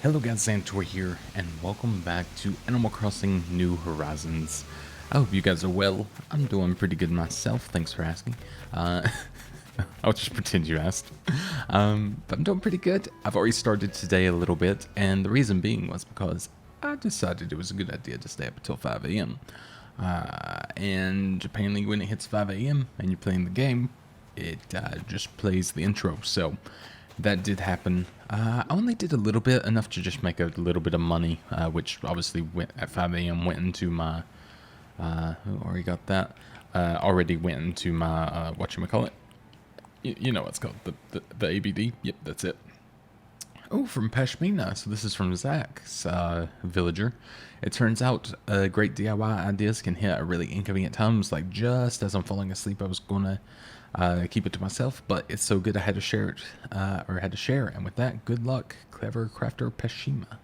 Hello guys, Zanitor here, and welcome back to Animal Crossing New Horizons. I hope you guys are well. I'm doing pretty good myself, thanks for asking. I'll just pretend you asked. But I'm doing pretty good. I've already started today a little bit, and the reason being was because I decided it was a good idea to stay up until 5 a.m. And apparently when it hits 5 a.m. and you're playing the game, it just plays the intro, so that did happen. I only did a little bit, enough to just make a little bit of money, which obviously went at 5 a.m. went into my, already got that, already went into my, whatchamacallit, you know what's called, the ABD, yep, that's it. Oh, from Pashmina, so this is from Zach's villager. It turns out great DIY ideas can hit at really inconvenient times, like just as I'm falling asleep I was gonna keep it to myself, but it's so good I had to share it, or had to share, and with that, good luck, clever crafter Pashima.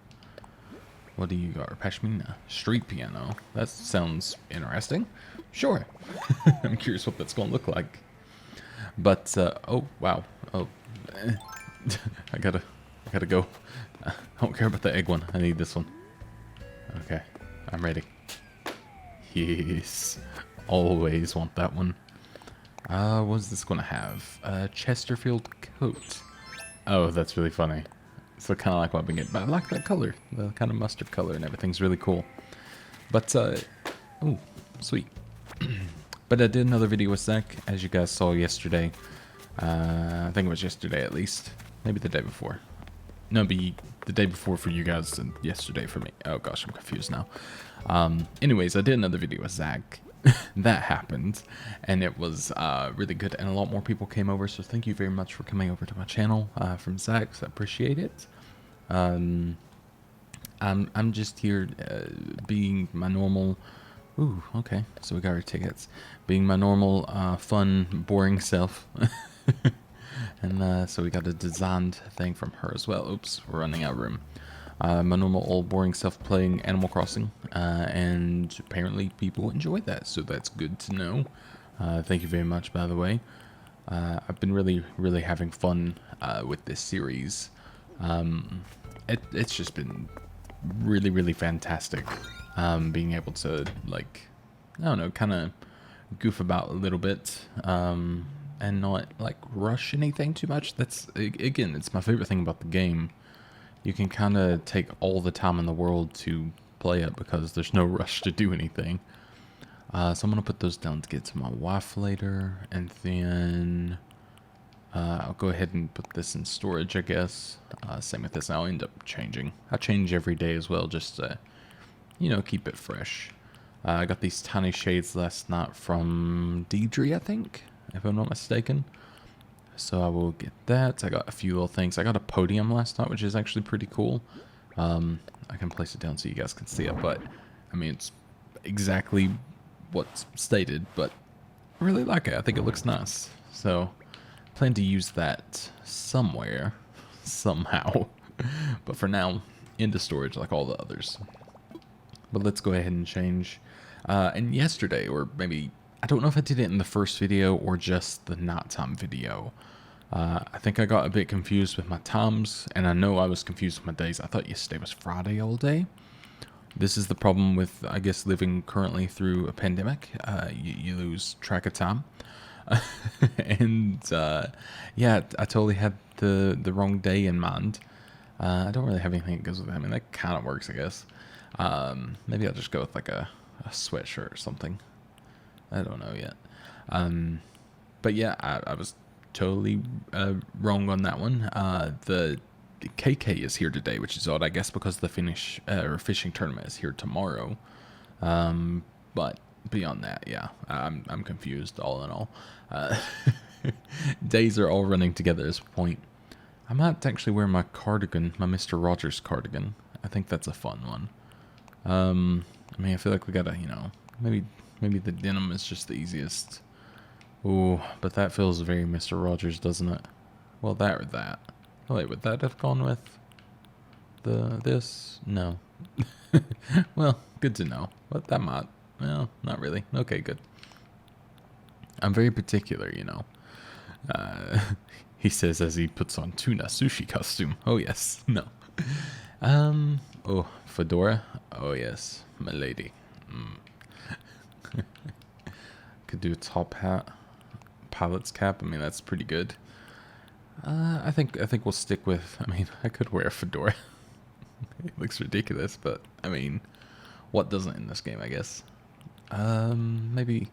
What do you got? Pashmina. Street piano. That sounds interesting. Sure. I'm curious what that's gonna look like. But, oh, wow. Oh, I gotta go. I don't care about the egg one. I need this one. Okay, I'm ready. Yes. Always want that one. What's this gonna have? Chesterfield coat. Oh, that's really funny. So kind of like what I've been getting, but I like that color. The kind of mustard color and everything's really cool. But, oh, sweet. But I did another video with Zach, as you guys saw yesterday. I think it was yesterday at least. Maybe the day before. No, be the day before for you guys and yesterday for me. Oh gosh, I'm confused now. Anyways, I did another video with Zach. That happened, and it was really good, and a lot more people came over, so thank you very much for coming over to my channel from Zach. I appreciate it. I'm just here being my normal... Ooh, okay, so we got our tickets. Being my normal, fun, boring self. And so we got a designed thing from her as well. Oops, we're running out of room. My normal old boring self playing Animal Crossing, and apparently people enjoy that, so that's good to know. Thank you very much, by the way. I've been really having fun with this series. It's just been really fantastic, being able to, like, I don't know, kind of goof about a little bit, and not like rush anything too much. That's, again, it's my favorite thing about the game. You can kind of take all the time in the world to play it because there's no rush to do anything. So I'm going to put those down to get to my wife later. And then I'll go ahead and put this in storage, I guess. Same with this. I'll end up changing. I change every day as well, just to, you know, keep it fresh. I got these tiny shades last night from Deidre, I think, if I'm not mistaken. So I will get that. I got a few little things. I got a podium last night, which is actually pretty cool. I can place it down so you guys can see it, but I mean, it's exactly what's stated, but I really like it. I think it looks nice. So I plan to use that somewhere, somehow. But for now, into storage like all the others. But let's go ahead and change. And yesterday, or maybe... I don't know if I did it in the first video or just the nighttime video. I think I got a bit confused with my times, and I know I was confused with my days. I thought yesterday was Friday all day. This is the problem with, I guess, living currently through a pandemic. You lose track of time. And, yeah, I totally had the wrong day in mind. I don't really have anything that goes with that. I mean, that kind of works, I guess. Maybe I'll just go with, like, a sweatshirt or something. I don't know yet. But yeah, I was totally wrong on that one. The KK is here today, which is odd, I guess, because the fishing tournament is here tomorrow. But beyond that, yeah, I'm confused all in all. Days are all running together at this point. I might actually wear my cardigan, my Mr. Rogers cardigan. I think that's a fun one. I mean, I feel like we gotta, you know, maybe the denim is just the easiest. Ooh, but that feels very Mr. Rogers, doesn't it? Well, that or that. Oh, wait, would that have gone with this? No. Well, good to know. But that might. Well, not really. Okay, good. I'm very particular, you know. He says as he puts on tuna sushi costume. Oh, yes. No. Oh, fedora. Oh yes, my lady. Could do a top hat, pilot's cap. I mean, that's pretty good. I think we'll stick with. I mean, I could wear a fedora. It looks ridiculous, but I mean, what doesn't in this game? I guess. Maybe.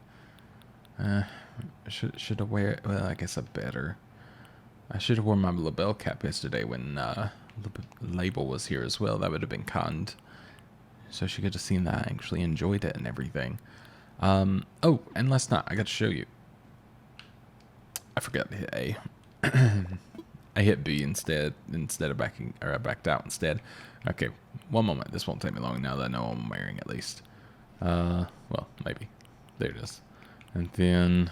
Should I wear? Well, I guess I better. I should have worn my label cap yesterday when the label was here as well. That would have been kind. So she could have seen that I actually enjoyed it and everything. Oh, and last night I got to show you. I forgot to hit A. I hit B instead of backing, or I backed out instead. Okay, one moment. This won't take me long now that I know what I'm wearing at least. Well, maybe. There it is. And then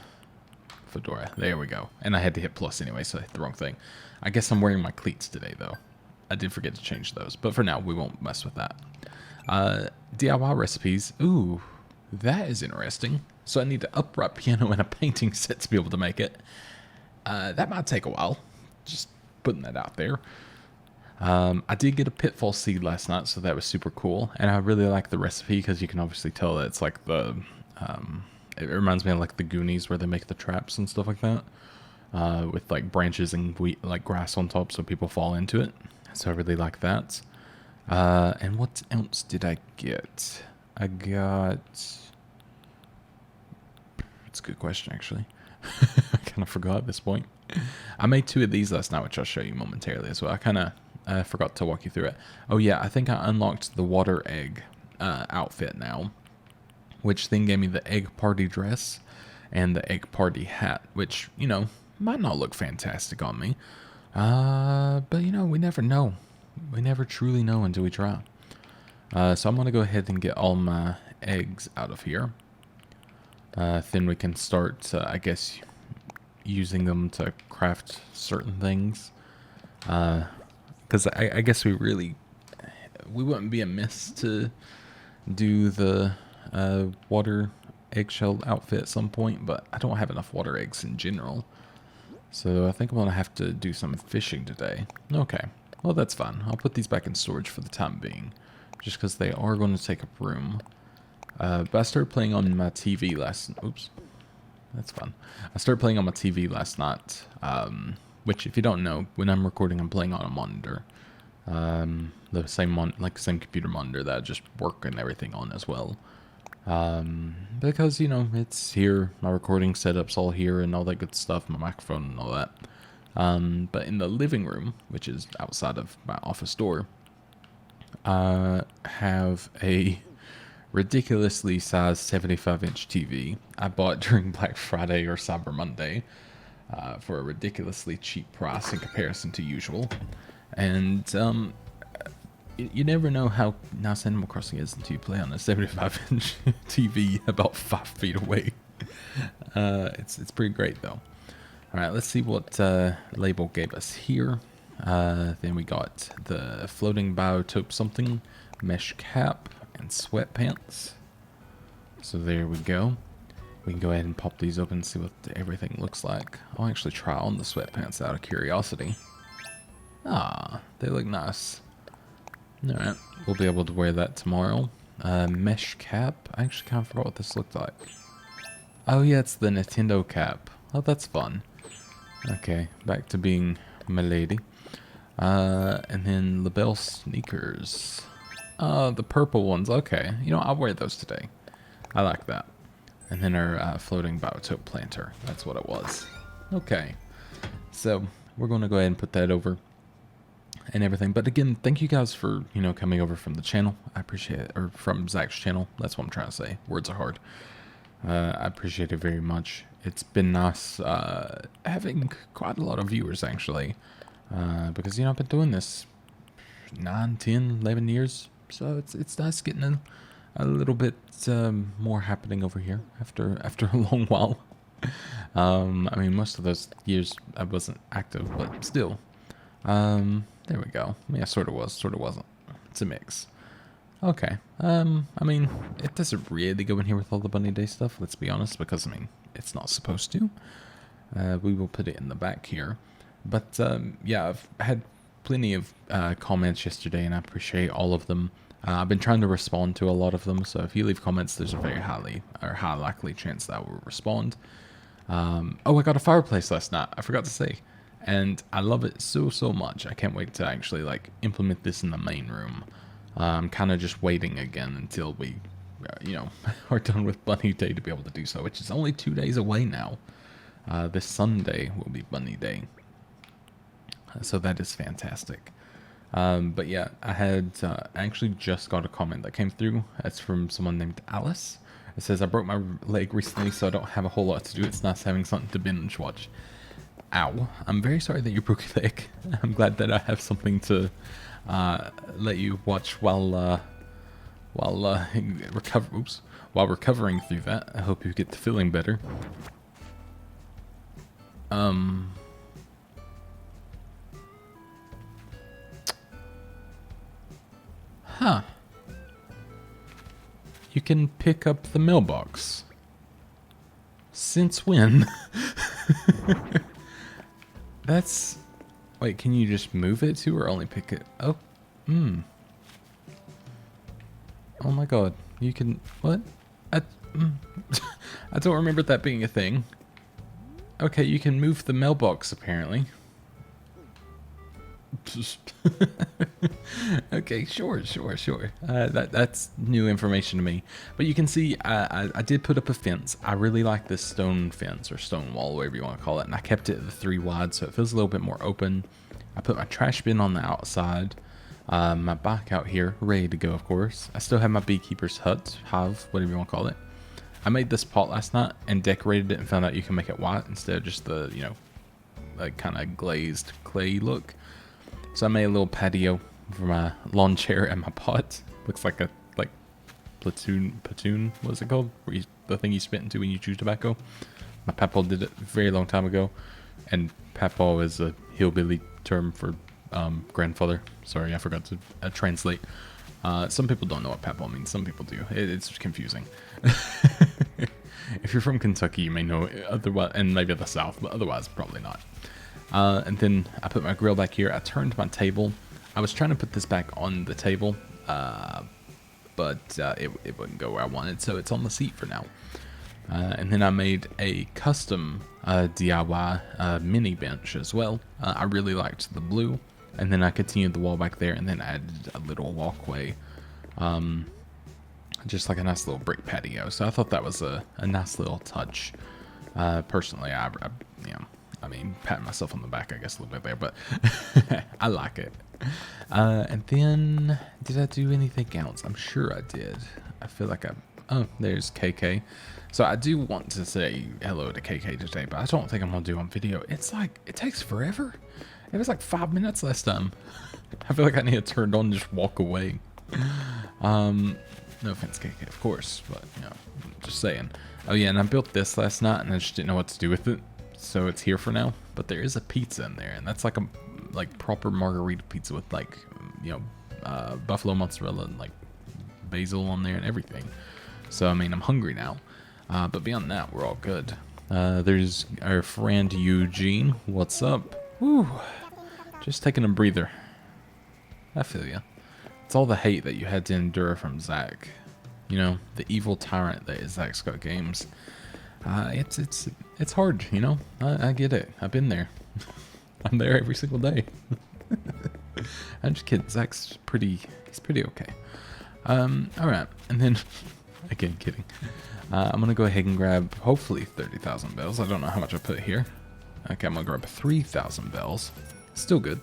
fedora. There we go. And I had to hit plus anyway, so I hit the wrong thing. I guess I'm wearing my cleats today, though. I did forget to change those, but for now, we won't mess with that. DIY recipes. Ooh, that is interesting. So I need an upright piano and a painting set to be able to make it. That might take a while. Just putting that out there. I did get a pitfall seed last night, so that was super cool. And I really like the recipe because you can obviously tell that it's like the... it reminds me of like the Goonies where they make the traps and stuff like that. With like branches and like grass on top so people fall into it. So I really like that. And what else did I get? I got... It's a good question, actually. I kind of forgot at this point. I made 2 of these last night, which I'll show you momentarily as well. I kind of forgot to walk you through it. Oh yeah, I think I unlocked the water egg outfit now, which then gave me the egg party dress and the egg party hat, which, you know, might not look fantastic on me. But, you know, we never know. We never truly know until we try. So I'm going to go ahead and get all my eggs out of here. Then we can start, I guess, using them to craft certain things. Because I guess we wouldn't be amiss to do the water eggshell outfit at some point, but I don't have enough water eggs in general. So I think I'm going to have to do some fishing today. Okay, well that's fine. I'll put these back in storage for the time being, just because they are going to take up room. But I started playing on my TV last... Oops. That's fun. I started playing on my TV last night, which, if you don't know, when I'm recording, I'm playing on a monitor. The same same computer monitor that I just work and everything on as well. Because, you know, it's here, my recording setup's all here and all that good stuff, my microphone and all that. But in the living room, which is outside of my office door, I have a ridiculously sized 75-inch TV I bought during Black Friday or Cyber Monday for a ridiculously cheap price in comparison to usual. And you never know how nice Animal Crossing is until you play on a 75-inch TV about 5 feet away. It's pretty great though. Alright, let's see what label gave us here. Then we got the floating biotope something, mesh cap, and sweatpants. So there we go. We can go ahead and pop these open and see what everything looks like. I'll actually try on the sweatpants out of curiosity. Ah, they look nice. Alright, we'll be able to wear that tomorrow. Mesh cap. I actually kind of forgot what this looked like. Oh yeah, it's the Nintendo cap. Oh, that's fun. Okay, back to being milady. And then label sneakers. The purple ones. Okay, you know, I'll wear those today. I like that. And then our floating biotope planter. That's what it was. Okay, so we're going to go ahead and put that over and everything. But again, thank you guys for, you know, coming over from the channel. I appreciate it. Or from Zach's channel. That's what I'm trying to say. Words are hard. I appreciate it very much. It's been nice having quite a lot of viewers, actually. Because, you know, I've been doing this 9, 10, 11 years. So it's nice getting a little bit more happening over here after a long while. I mean, most of those years I wasn't active, but still. There we go. Yeah, sort of was, sort of wasn't. It's a mix. Okay. I mean, it doesn't really go in here with all the Bunny Day stuff, let's be honest, because, I mean, it's not supposed to. We will put it in the back here. But, yeah, I've had plenty of comments yesterday, and I appreciate all of them. I've been trying to respond to a lot of them, so if you leave comments, there's a very high likely chance that I will respond. Oh, I got a fireplace last night. I forgot to say, and I love it so much. I can't wait to actually like implement this in the main room. I'm kind of just waiting again until we, are done with Bunny Day to be able to do so, which is only 2 days away now. This Sunday will be Bunny Day, so that is fantastic. But yeah, I had actually just got a comment that came through. It's from someone named Alice. It says, I broke my leg recently, so I don't have a whole lot to do. It's nice having something to binge watch. Ow. I'm very sorry that you broke your leg. I'm glad that I have something to let you watch while recovering through that. I hope you get to feeling better. Huh. You can pick up the mailbox. Since when? That's... Wait, can you just move it to or only pick it? Oh, Oh my god. You can... What? I don't remember that being a thing. Okay, you can move the mailbox, apparently. Okay, sure. That's new information to me. But you can see I did put up a fence. I really like this stone fence or stone wall, whatever you want to call it, and I kept it at the 3 wide so it feels a little bit more open. I put my trash bin on the outside, my bike out here ready to go, of course. I still have my beekeeper's hut, hive, whatever you want to call it. I made this pot last night and decorated it and found out you can make it white instead of just the, like kind of glazed clay look. So I made a little patio for my lawn chair and my pot. Looks like a platoon, what's it called? Where the thing you spit into when you chew tobacco. My papa did it a very long time ago, and papa is a hillbilly term for grandfather. Sorry, I forgot to translate. Some people don't know what papa means. Some people do. It's confusing. If you're from Kentucky, you may know it, otherwise, and maybe the South, but otherwise probably not. And then I put my grill back here. I turned my table. I was trying to put this back on the table, but it wouldn't go where I wanted, so it's on the seat for now. And then I made a custom DIY mini bench as well. I really liked the blue, and then I continued the wall back there, and then added a little walkway, just like a nice little brick patio. So I thought that was a nice little touch. Personally, I patting myself on the back, I guess, a little bit there, but I like it. And then, did I do anything else? I'm sure I did. I feel like oh, there's KK. So I do want to say hello to KK today, but I don't think I'm going to do on video. It's like, it takes forever. It was like 5 minutes last time. I feel like I need to turn it on and just walk away. No offense, KK, of course, but, just saying. Oh yeah, and I built this last night, and I just didn't know what to do with it. So it's here for now, but there is a pizza in there, and that's like a proper margarita pizza with buffalo mozzarella and like basil on there and everything. So I mean, I'm hungry now, but beyond that, we're all good. There's our friend Eugene. What's up? Woo! Just taking a breather. I feel ya. It's all the hate that you had to endure from Zach. The evil tyrant that is Zach Scott Games. It's hard, I get it. I've been there. I'm there every single day. I'm just kidding. Zach's he's pretty okay. Alright, and then, again, kidding. I'm gonna go ahead and grab, hopefully, 30,000 bells. I don't know how much I put here. Okay, I'm gonna grab 3,000 bells. Still good.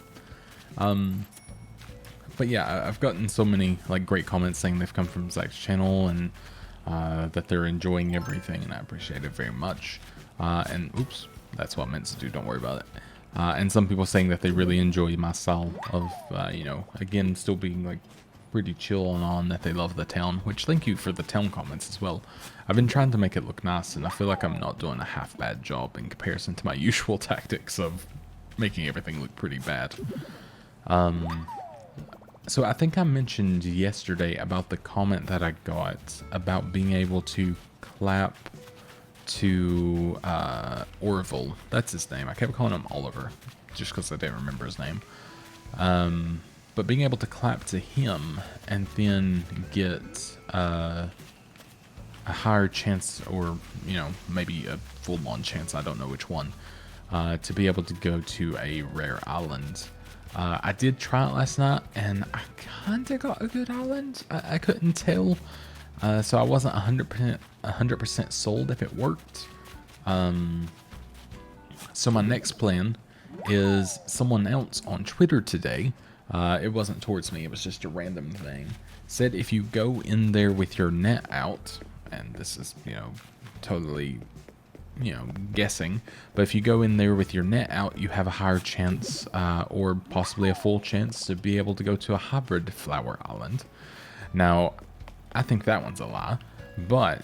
But yeah, I've gotten so many great comments saying they've come from Zach's channel and that they're enjoying everything, and I appreciate it very much. And oops, that's what I meant to do. Don't worry about it. And some people saying that they really enjoy my style of, again, still being pretty chill and on, that they love the town. Which, thank you for the town comments as well. I've been trying to make it look nice, and I feel like I'm not doing a half bad job in comparison to my usual tactics of making everything look pretty bad. So I think I mentioned yesterday about the comment that I got about being able to clap to Orville. That's his name. I kept calling him Oliver just because I didn't remember his name. But being able to clap to him and then get a higher chance, or maybe a full-on chance, I don't know which one, to be able to go to a rare island. I did try it last night, and I kind of got a good island. I couldn't tell, so I wasn't 100% sold if it worked. So my next plan is someone else on Twitter today. It wasn't towards me, it was just a random thing. Said if you go in there with your net out, and this is, totally, guessing, but if you go in there with your net out, you have a higher chance, or possibly a full chance, to be able to go to a hybrid flower island. Now, I think that one's a lie, but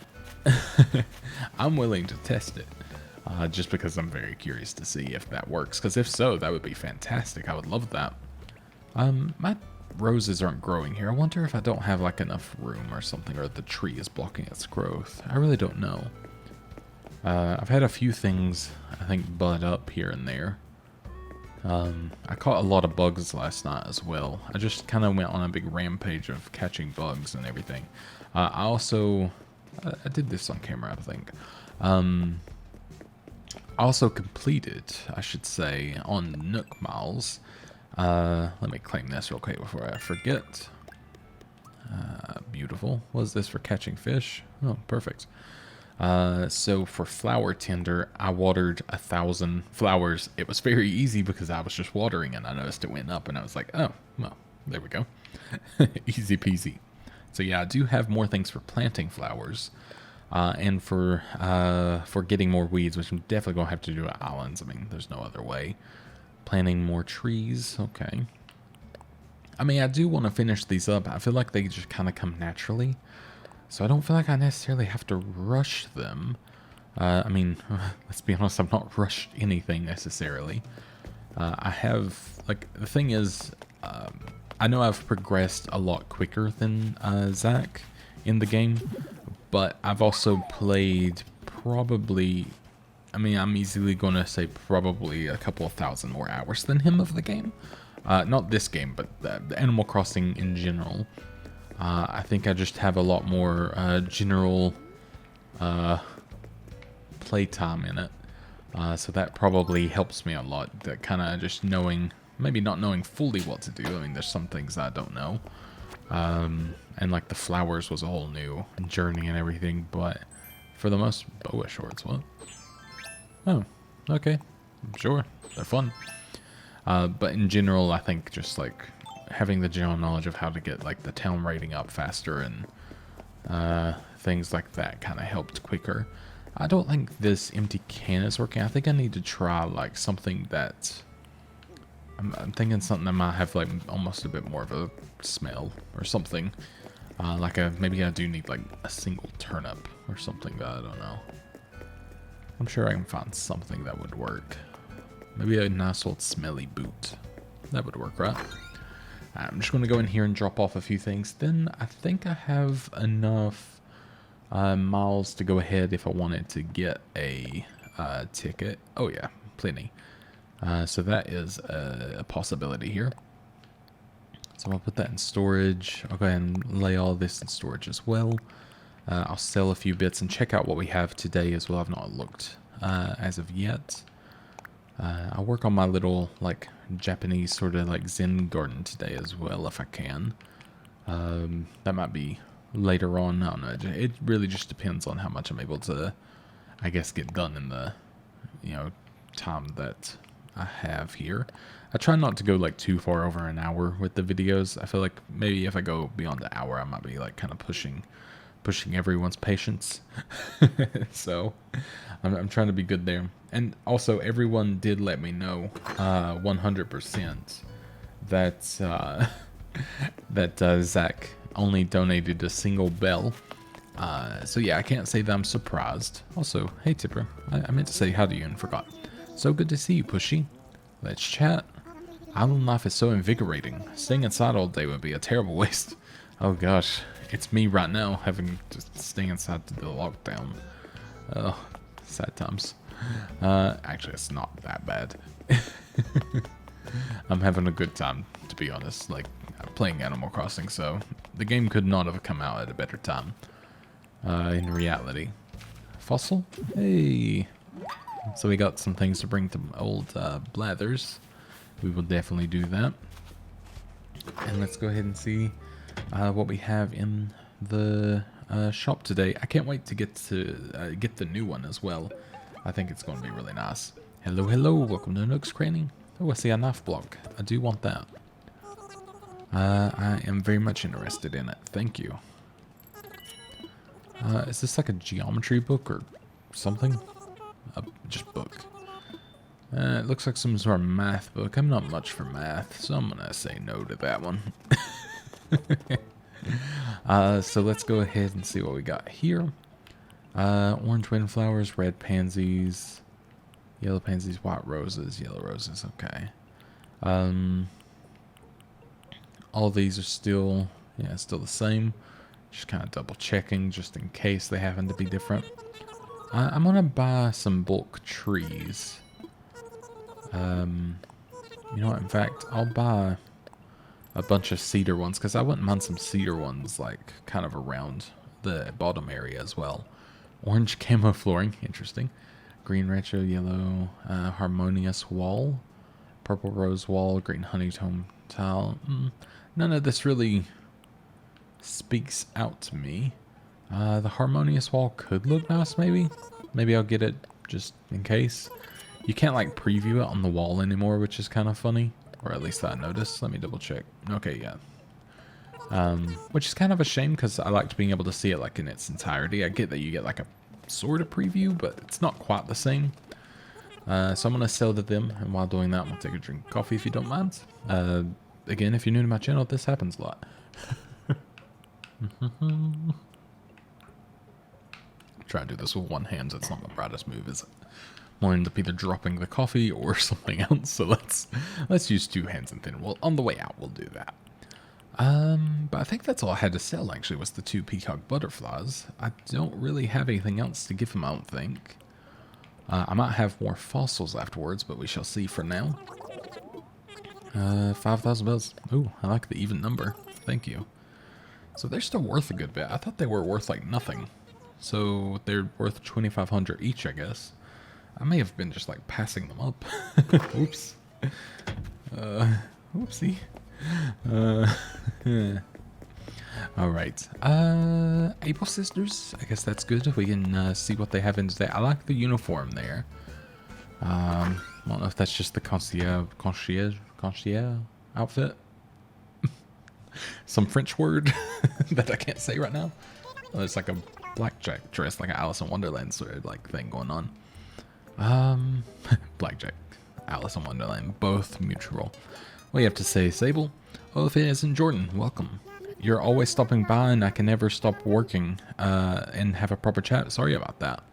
I'm willing to test it. Just because I'm very curious to see if that works, because if so, that would be fantastic. I would love that. My roses aren't growing here. I wonder if I don't have like enough room or something, or the tree is blocking its growth. I really don't know. I've had a few things, I think, bud up here and there. I caught a lot of bugs last night as well. I just kind of went on a big rampage of catching bugs and everything. I also, I did this on camera, I think. I also completed, I should say, on Nook Miles. Let me claim this real quick before I forget. Beautiful. What is this for catching fish? Oh, perfect. So for flower tender, I watered 1,000 flowers. It was very easy because I was just watering, and I noticed it went up, and I was like, oh, well, there we go. Easy peasy. So yeah, I do have more things for planting flowers. And for getting more weeds, which I'm definitely going to have to do at islands. I mean, there's no other way. Planting more trees. Okay. I mean, I do want to finish these up. I feel like they just kind of come naturally. So I don't feel like I necessarily have to rush them. I mean, let's be honest, I've not rushed anything necessarily. I have, like, the thing is, I know I've progressed a lot quicker than Zach in the game. But I've also played probably, I mean, I'm easily going to say probably a couple of thousand more hours than him of the game. Not this game, but the Animal Crossing in general. I think I just have a lot more general playtime in it. So that probably helps me a lot. That kind of just knowing, maybe not knowing fully what to do. I mean, there's some things I don't know. And like the flowers was a whole new journey and everything, but for the most, boa shorts, what? Oh, okay, sure, they're fun. But in general, I think just like having the general knowledge of how to get like the town rating up faster and things like that kind of helped quicker. I don't think this empty can is working. I think I need to try like something that I'm thinking something that might have like almost a bit more of a smell or something. Like maybe I do need like a single turnip or something, but I don't know. I'm sure I can find something that would work. Maybe a nice old smelly boot. That would work, right? I'm just going to go in here and drop off a few things. Then I think I have enough miles to go ahead if I wanted to get a ticket. Oh yeah, plenty. So that is a possibility here. So I'll put that in storage. I'll go ahead and lay all this in storage as well. I'll sell a few bits and check out what we have today as well. I've not looked as of yet. I'll work on my little like Japanese sort of like Zen garden today as well if I can. That might be later on. I don't know. It really just depends on how much I'm able to, I guess, get done in the, time that I have here. I try not to go like too far over an hour with the videos. I feel like maybe if I go beyond the hour, I might be like kind of pushing everyone's patience. So I'm trying to be good there. And also everyone did let me know 100% that that Zach only donated a single bell. So yeah, I can't say that I'm surprised. Also, hey Tipper, I meant to say hi to you and forgot. So good to see you, Pushy. Let's chat. Island life is so invigorating. Staying inside all day would be a terrible waste. Oh gosh, it's me right now having to stay inside to the lockdown. Oh, sad times. Actually, it's not that bad. I'm having a good time, to be honest. Like, I'm playing Animal Crossing, so the game could not have come out at a better time. In reality. Fossil? Hey! So we got some things to bring to old Blathers. We will definitely do that. And let's go ahead and see what we have in the shop today. I can't wait to get the new one as well. I think it's going to be really nice. Hello, hello. Welcome to Nook's Cranny. Oh, I see a knife block. I do want that. I am very much interested in it. Thank you. Is this like a geometry book or something? Just book. It looks like some sort of math book. I'm not much for math, so I'm going to say no to that one. So let's go ahead and see what we got here. Orange windflowers, red pansies, yellow pansies, white roses, yellow roses. Okay. All these are still, still the same. Just kind of double checking just in case they happen to be different. I'm going to buy some bulk trees. You know what, in fact, I'll buy a bunch of cedar ones, because I wouldn't mind some cedar ones, like, kind of around the bottom area as well. Orange camo flooring, interesting. Green retro, yellow, harmonious wall. Purple rose wall, green honeycomb tile. None of this really speaks out to me. The harmonious wall could look nice, maybe. Maybe I'll get it just in case. You can't, like, preview it on the wall anymore, which is kind of funny. Or at least I noticed. Let me double check. Okay, yeah. Which is kind of a shame, because I liked being able to see it, like, in its entirety. I get that you get, like, a sort of preview, but it's not quite the same. So I'm going to sell to them, and while doing that, I'm going to take a drink of coffee if you don't mind. Again, if you're new to my channel, this happens a lot. Try to do this with one hand, so it's not the brightest move, is it? I'll end up either dropping the coffee or something else, so let's use two hands and then on the way out we'll do that. But I think that's all I had to sell, actually, was the 2 peacock butterflies. I don't really have anything else to give them, I don't think. I might have more fossils afterwards, but we shall see for now. 5,000 bells. Ooh, I like the even number. Thank you. So they're still worth a good bit. I thought they were worth, like, nothing. So they're worth 2,500 each, I guess. I may have been just, like, passing them up. Oops. Whoopsie. Alright. Able Sisters. I guess that's good. We can see what they have in today. I like the uniform there. I don't know if that's just the concierge outfit. Some French word that I can't say right now. Oh, it's like a blackjack dress, like an Alice in Wonderland sort of like thing going on. Blackjack, Alice in Wonderland, both mutual. What do you have to say, Sable? Oh, if it isn't Jordan, welcome. You're always stopping by and I can never stop working and have a proper chat. Sorry about that.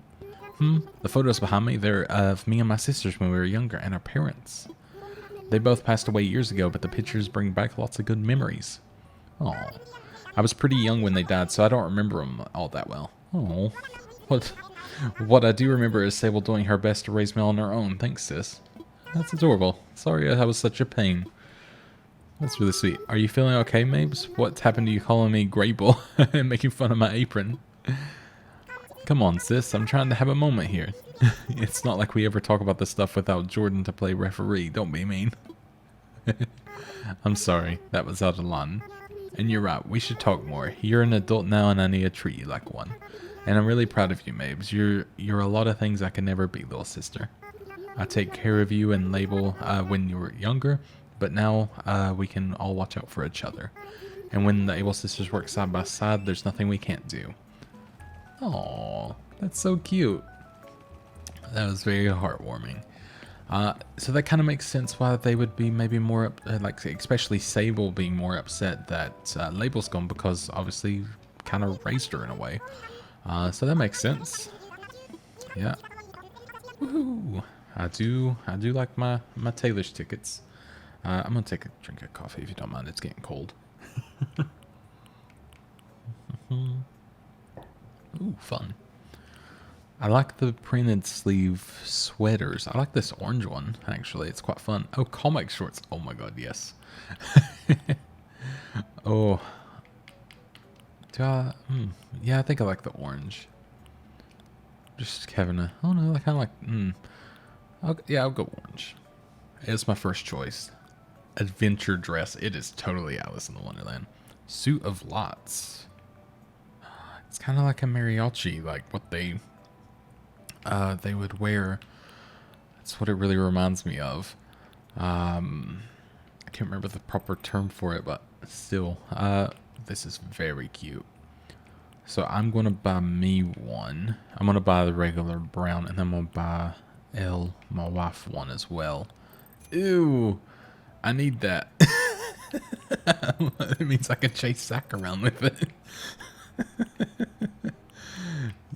The photos behind me, they're of me and my sisters when we were younger and our parents. They both passed away years ago, but the pictures bring back lots of good memories. Oh, I was pretty young when they died, so I don't remember them all that well. Oh, what I do remember is Sable doing her best to raise me on her own. Thanks, sis. That's adorable. Sorry I was such a pain. That's really sweet. Are you feeling okay, Mabes? What's happened to you calling me Grable and making fun of my apron? Come on, sis. I'm trying to have a moment here. It's not like we ever talk about this stuff without Jordan to play referee. Don't be mean. I'm sorry. That was out of line. And you're right. We should talk more. You're an adult now and I need to treat you like one. And I'm really proud of you, Mabes. You're a lot of things I can never be, little sister. I take care of you and Label when you were younger, but now we can all watch out for each other. And when the Able Sisters work side by side, there's nothing we can't do. Aww, that's so cute. That was very heartwarming. So that kind of makes sense why they would be maybe more, like especially Sable being more upset that Label's gone, because obviously kind of raised her in a way. So that makes sense. Yeah. Woohoo! I do like my Taylor's tickets. I'm gonna take a drink of coffee if you don't mind. It's getting cold. Ooh, fun. I like the printed sleeve sweaters. I like this orange one, actually. It's quite fun. Oh, comic shorts. Oh my god, yes. Oh. Yeah, I think I like the orange. Just having a... Oh no, I kind of like... yeah, I'll go orange. It's my first choice. Adventure dress. It is totally Alice in the Wonderland. Suit of Lots. It's kind of like a mariachi, like what they would wear. That's what it really reminds me of. I can't remember the proper term for it, but still, this is very cute. So I'm going to buy me one. I'm going to buy the regular brown, and then I'm going to buy my wife, one as well. Ew, I need that. It means I can chase Zack around with it.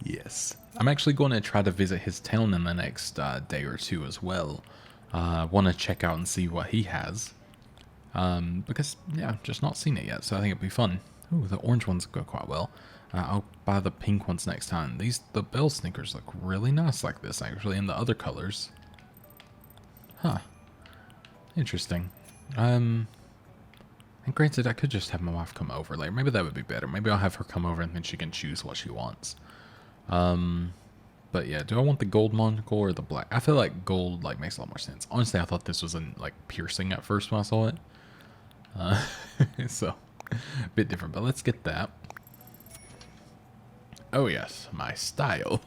Yes. I'm actually going to try to visit his town in the next day or two as well. I want to check out and see what he has. Because, yeah, just not seen it yet, so I think it'd be fun. Ooh, the orange ones go quite well. I'll buy the pink ones next time. The bell sneakers look really nice like this, actually, in the other colors. Huh. Interesting. And granted, I could just have my wife come over later. Maybe that would be better. Maybe I'll have her come over and then she can choose what she wants. But yeah, do I want the gold monocle or the black? I feel like gold makes a lot more sense. Honestly, I thought this was piercing at first when I saw it. So a bit different, but let's get that. Oh yes, my style.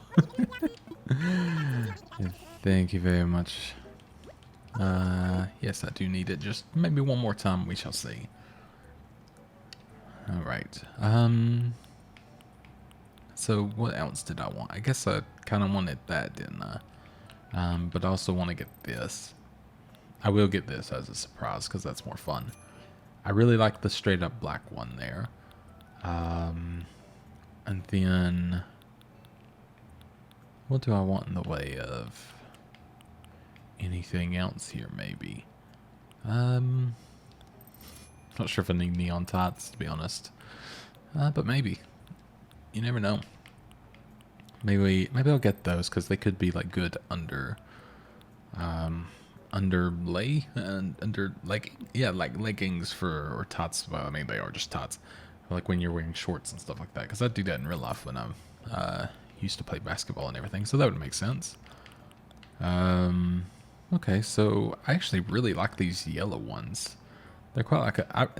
Thank you very much. Yes, I do need it. Just maybe one more time. We shall see. All right. So what else did I want? I guess I kind of wanted that, didn't I? But I also want to get this. I will get this as a surprise because that's more fun. I really like the straight up black one there. And then what do I want in the way of anything else here, maybe? Not sure if I need neon tights, to be honest. But maybe. You never know. Maybe I'll get those because they could be good underlay and under leggings or tots. Well, I mean they are just tots. Like when you're wearing shorts and stuff like that. Because I do that in real life when I used to play basketball and everything. So that would make sense. Okay, so I actually really like these yellow ones. They're quite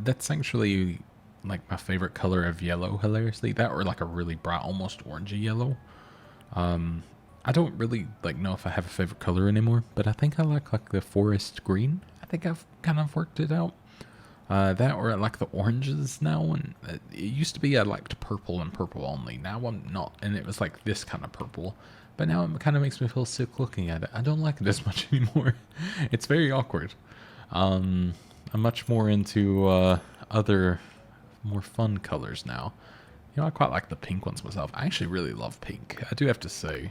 that's actually my favorite color of yellow, hilariously. That or a really bright, almost orangey yellow. I don't really know if I have a favorite color anymore, but I think I like the forest green. I think I've kind of worked it out. That or I like the oranges now, and it used to be I liked purple and purple only. Now I'm not, and it was this kind of purple. But now it kind of makes me feel sick looking at it. I don't like it as much anymore. It's very awkward. I'm much more into other more fun colors now. You know, I quite like the pink ones myself. I actually really love pink. I do have to say.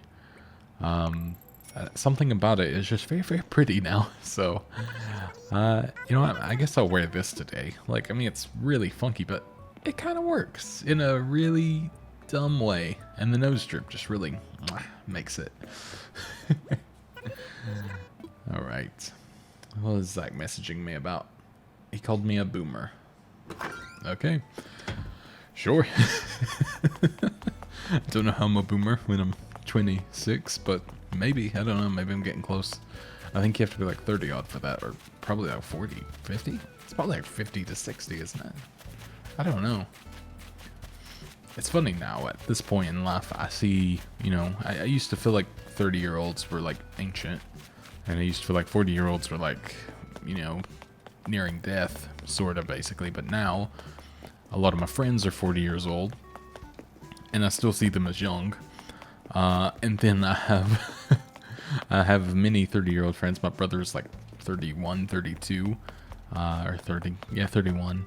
Something about it is just very, very pretty now. So, you know what? I guess I'll wear this today. I mean, it's really funky, but it kind of works in a really dumb way. And the nose strip just really makes it. All right. What is Zach messaging me about? He called me a boomer. Okay. Sure. I don't know how I'm a boomer when I'm 26, but maybe. I don't know. Maybe I'm getting close. I think you have to be 30 odd for that, or probably 40, 50? It's probably 50 to 60, isn't it? I don't know. It's funny now, at this point in life, I see, you know, I used to feel 30-year-olds were ancient, and I used to feel 40-year-olds were you know, nearing death, sort of, basically, but now, a lot of my friends are 40 years old, and I still see them as young, and then I have, I have many 30-year-old friends. My brother's 31, 32, or 30, yeah, 31.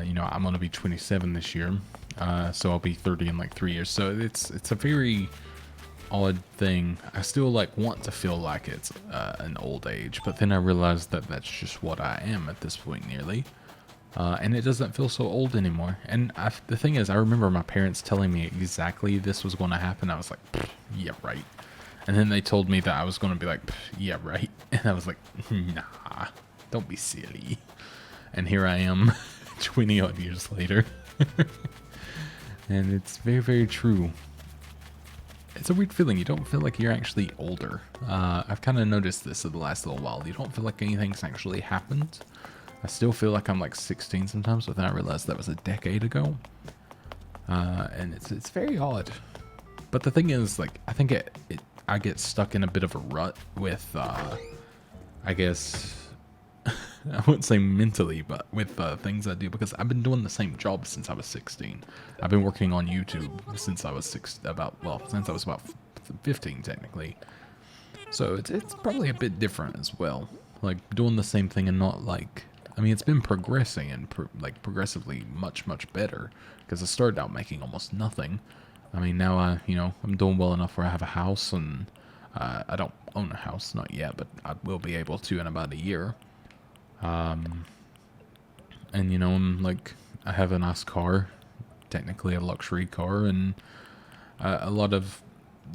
You know, I'm gonna be 27 this year, so I'll be 30 in 3 years. So it's a very odd thing. I still want to feel like it's an old age, but then I realized that that's just what I am at this point, nearly. And it doesn't feel so old anymore. And the thing is, I remember my parents telling me exactly this was going to happen. I was like, yeah, right. And then they told me that I was going to be like, yeah, right. And I was like, nah, don't be silly. And here I am 20 odd years later. And it's very, very true. It's a weird feeling. You don't feel like you're actually older. I've kind of noticed this in the last little while. You don't feel like anything's actually happened. I still feel like I'm like 16 sometimes, but then I realized that was a decade ago. And it's very odd. But the thing is, like, I think I get stuck in a bit of a rut with, I guess, I wouldn't say mentally, but with things I do, because I've been doing the same job since I was 16. I've been working on YouTube since I was since I was about 15 technically. So it's probably a bit different as well. Like doing the same thing and not like, I mean, it's been progressing and progressively much better, because I started out making almost nothing. I mean, now I'm doing well enough where I have a house, and I don't own a house, not yet, but I will be able to in about a year. And I'm like, I have a nice car, technically a luxury car, and a lot of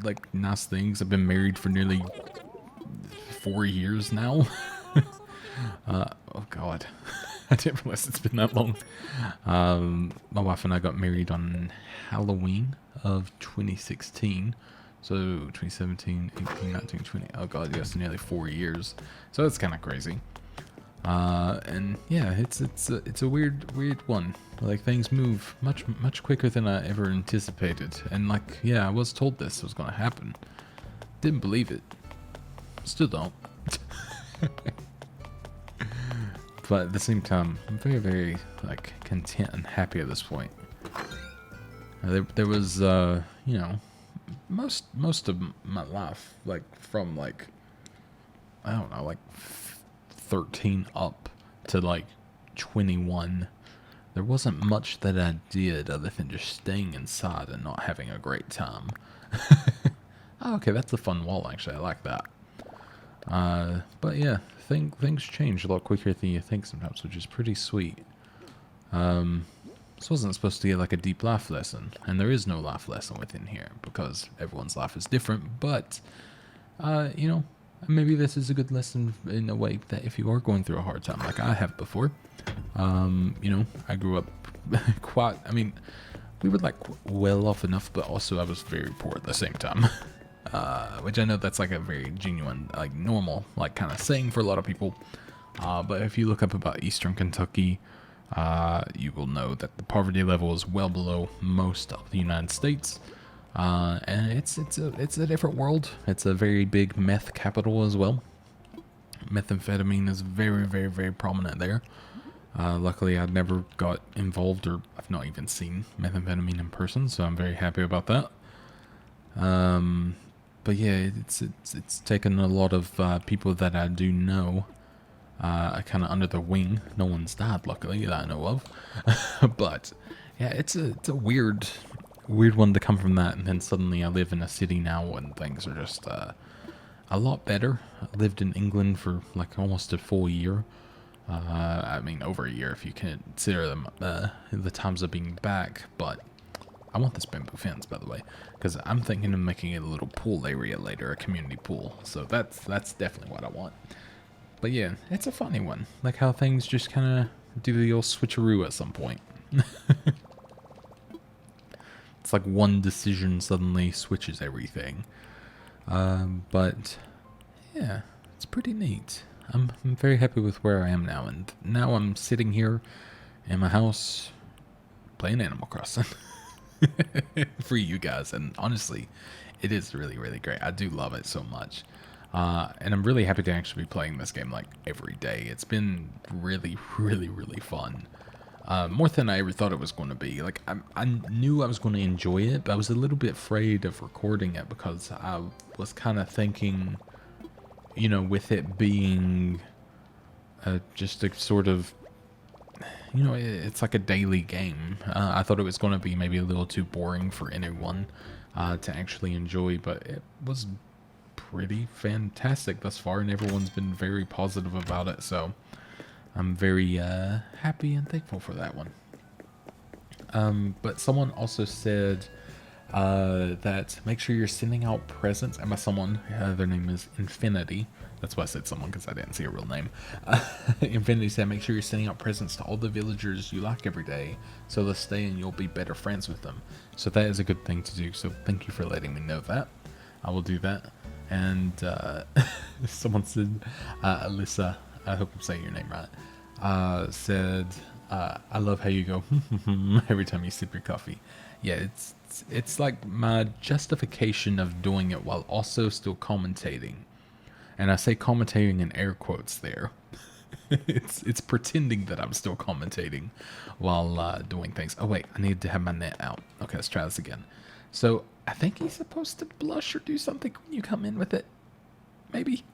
like nice things. I've been married for nearly 4 years now. Oh god, I didn't realize it's been that long. My wife and I got married on Halloween of 2016. So 2017, 18, 19, 20. Oh god, yes, nearly 4 years. So it's kind of crazy. And yeah, it's a weird one. Like things move much quicker than I ever anticipated. And like, yeah, I was told this was gonna happen. Didn't believe it. Still don't. But at the same time, I'm very like content and happy at this point. There was most of my life, like from like, I don't know, like 13 up to like 21, there wasn't much that I did other than just staying inside and not having a great time. Oh, okay, that's a fun wall actually. I like that. But yeah, things change a lot quicker than you think sometimes, which is pretty sweet. This wasn't supposed to be like a deep life lesson, and there is no life lesson within here because everyone's life is different. But maybe this is a good lesson in a way that if you are going through a hard time, like I have before, I grew up we were like well off enough, but also I was very poor at the same time. Which I know that's like a very genuine, like normal, like kind of saying for a lot of people. But if you look up about Eastern Kentucky, you will know that the poverty level is well below most of the United States. And it's a different world. It's a very big meth capital as well. Methamphetamine is very prominent there. Luckily, I never got involved, or I've not even seen methamphetamine in person, so I'm very happy about that. But yeah, it's taken a lot of people that I do know kind of under the wing. No one's died, luckily, that I know of. But yeah, it's a weird one to come from that, and then suddenly I live in a city now and things are just a lot better. I lived in England for like almost a full year. I mean, over a year if you consider them the times of being back. But I want this bamboo fence, by the way, because I'm thinking of making it a little pool area later, a community pool. So that's definitely what I want. But yeah, it's a funny one, like how things just kind of do the old switcheroo at some point. It's like one decision suddenly switches everything. But yeah, it's pretty neat. I'm very happy with where I am now, and now I'm sitting here in my house playing Animal Crossing for you guys, and honestly, it is really great. I do love it so much, and I'm really happy to actually be playing this game like every day. It's been really fun. More than I ever thought it was going to be. Like, I knew I was going to enjoy it, but I was a little bit afraid of recording it because I was kind of thinking, with it being just a sort of, it's like a daily game. I thought it was going to be maybe a little too boring for anyone to actually enjoy, but it was pretty fantastic thus far, and everyone's been very positive about it, so I'm very happy and thankful for that one. But someone also said that make sure you're sending out presents. And by someone, their name is Infinity. That's why I said someone, because I didn't see a real name. Infinity said make sure you're sending out presents to all the villagers you like every day, so they'll stay and you'll be better friends with them. So that is a good thing to do. So thank you for letting me know that. I will do that. And someone said, Alyssa, I hope I'm saying your name right, said, I love how you go every time you sip your coffee. Yeah, it's like my justification of doing it while also still commentating. And I say commentating in air quotes there. It's pretending that I'm still commentating while doing things. Oh wait, I need to have my net out. Okay, let's try this again. So I think he's supposed to blush or do something when you come in with it. Maybe.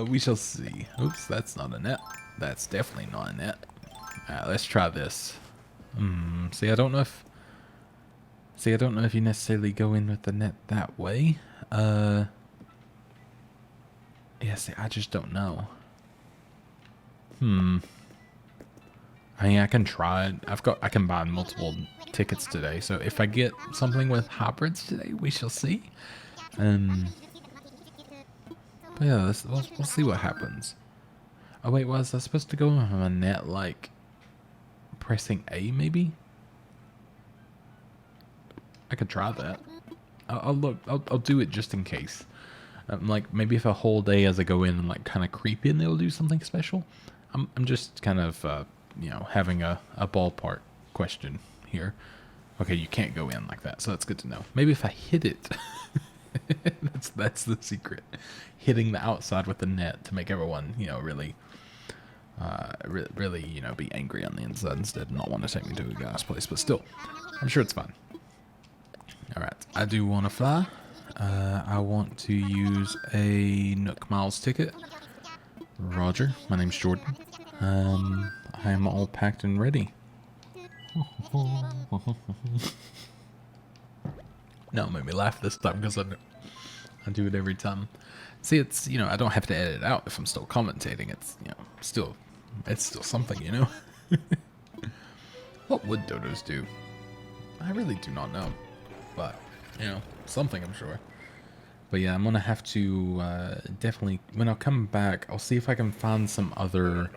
We shall see. Oops, that's not a net. That's definitely not a net. Alright, let's try this. See, I don't know if you necessarily go in with the net that way. Yeah, see, I just don't know. I mean, I can try it. I can buy multiple tickets today, so if I get something with hybrids today, we shall see. But yeah, we'll see what happens. Oh wait, was I supposed to go on a net like pressing A maybe? I could try that. I'll do it just in case. Like maybe if a whole day as I go in and like kind of creep in, they'll do something special. I'm just kind of having a ballpark question here. Okay, you can't go in like that, so that's good to know. Maybe if I hit it, that's the secret. Hitting the outside with the net to make everyone really be angry on the inside instead of not want to take me to a guy's place. But still, I'm sure it's fine. All right, I do want to fly. I want to use a Nook Miles ticket. Roger, my name's Jordan. I am all packed and ready. No, it made me laugh this time because I do it every time. See, it's, I don't have to edit it out if I'm still commentating. It's, it's still something, What would dodos do? I really do not know. But, something I'm sure. But yeah, I'm going to have to definitely, when I come back, I'll see if I can find some other,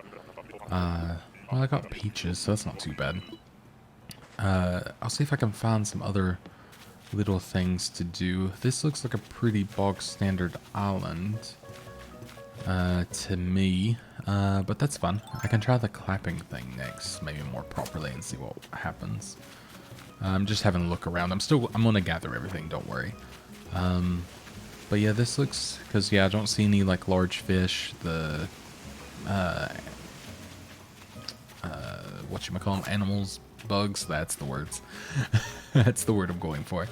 well, I got peaches, so that's not too bad. I'll see if I can find some other little things to do. This looks like a pretty bog standard island to me, but that's fun. I can try the clapping thing next, maybe more properly, and see what happens. I'm just having a look around. I'm gonna gather everything, don't worry. But yeah, this looks, because yeah, I don't see any like large fish. The whatchamacallit, animals, bugs, that's the words. That's the word I'm going for.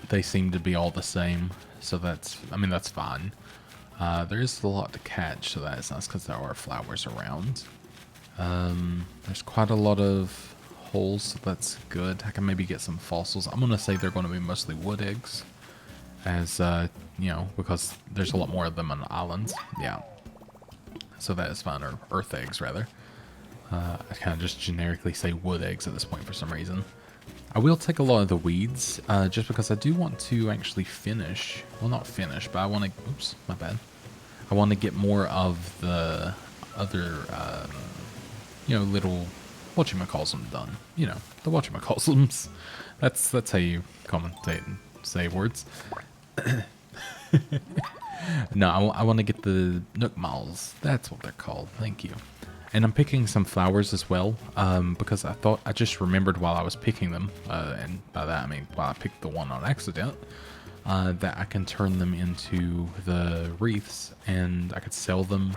They seem to be all the same, so that's fine. There is a lot to catch, so that is nice because there are flowers around. There's quite a lot of holes, so that's good. I can maybe get some fossils. I'm gonna say they're going to be mostly wood eggs, as because there's a lot more of them on the islands. Yeah, so that is fine, or earth eggs rather. I kind of just generically say wood eggs at this point for some reason. I will take a lot of the weeds, just because I do want to actually finish. Well, not finish, but I want to. Oops, my bad. I want to get more of the other, little whatchamacalls'em done. The whatchamacalls'ems. That's how you commentate and say words. No, I want to get the Nook Miles. That's what they're called. Thank you. And I'm picking some flowers as well, because I just remembered while I was picking them, and by that I mean while I picked the one on accident, that I can turn them into the wreaths, and I could sell them.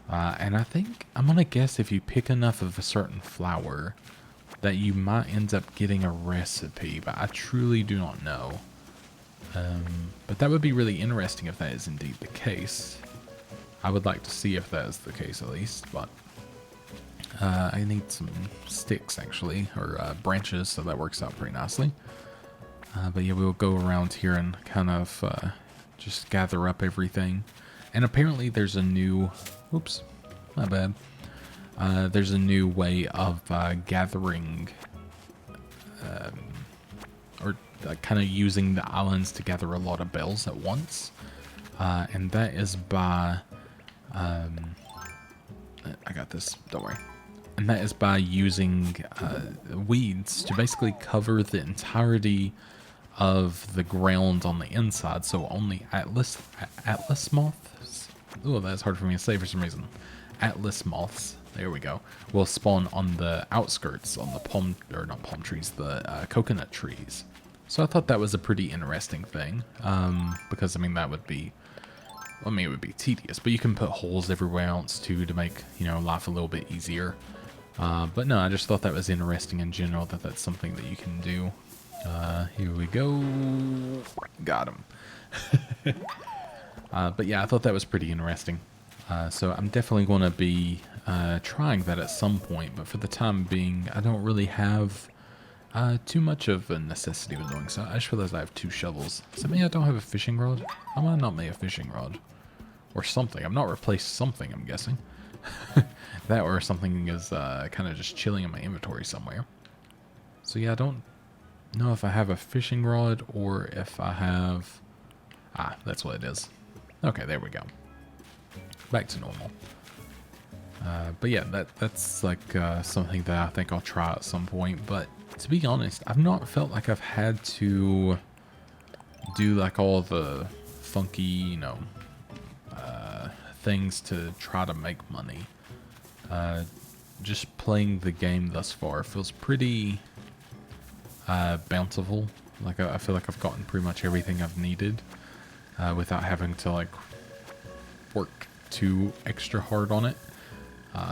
And I think, I'm going to guess if you pick enough of a certain flower, that you might end up getting a recipe, but I truly do not know. But that would be really interesting if that is indeed the case. I would like to see if that is the case at least, but I need some sticks actually, or branches, so that works out pretty nicely. But yeah, we'll go around here and kind of just gather up everything. And apparently there's a new... Oops, my bad. There's a new way of gathering, or kind of using the islands to gather a lot of bells at once. And that is by, I got this, don't worry. And that is by using weeds to basically cover the entirety of the ground on the inside, so only atlas moths. Oh, that's hard for me to say for some reason. Atlas moths, there we go, will spawn on the outskirts, on the not palm trees, the coconut trees. So I thought that was a pretty interesting thing, because I mean that would be, I mean it would be tedious, but you can put holes everywhere else too to make, you know, life a little bit easier. But no, I just thought that was interesting in general, that that's something that you can do. Here we go. Got him. But yeah, I thought that was pretty interesting. So I'm definitely going to be trying that at some point, but for the time being, I don't really have too much of a necessity with doing so. I just realized I have 2 shovels. Does that mean I don't have a fishing rod? I might not make a fishing rod. Or something. I've not replaced something, I'm guessing. That or something is kind of just chilling in my inventory somewhere. So yeah, I don't know if I have a fishing rod or if I have... Ah, that's what it is. Okay, there we go. Back to normal. But yeah, that's like something that I think I'll try at some point. But to be honest, I've not felt like I've had to do like all the funky, you know, things to try to make money. Just playing the game thus far feels pretty bountiful. Like I feel like I've gotten pretty much everything I've needed without having to like work too extra hard on it.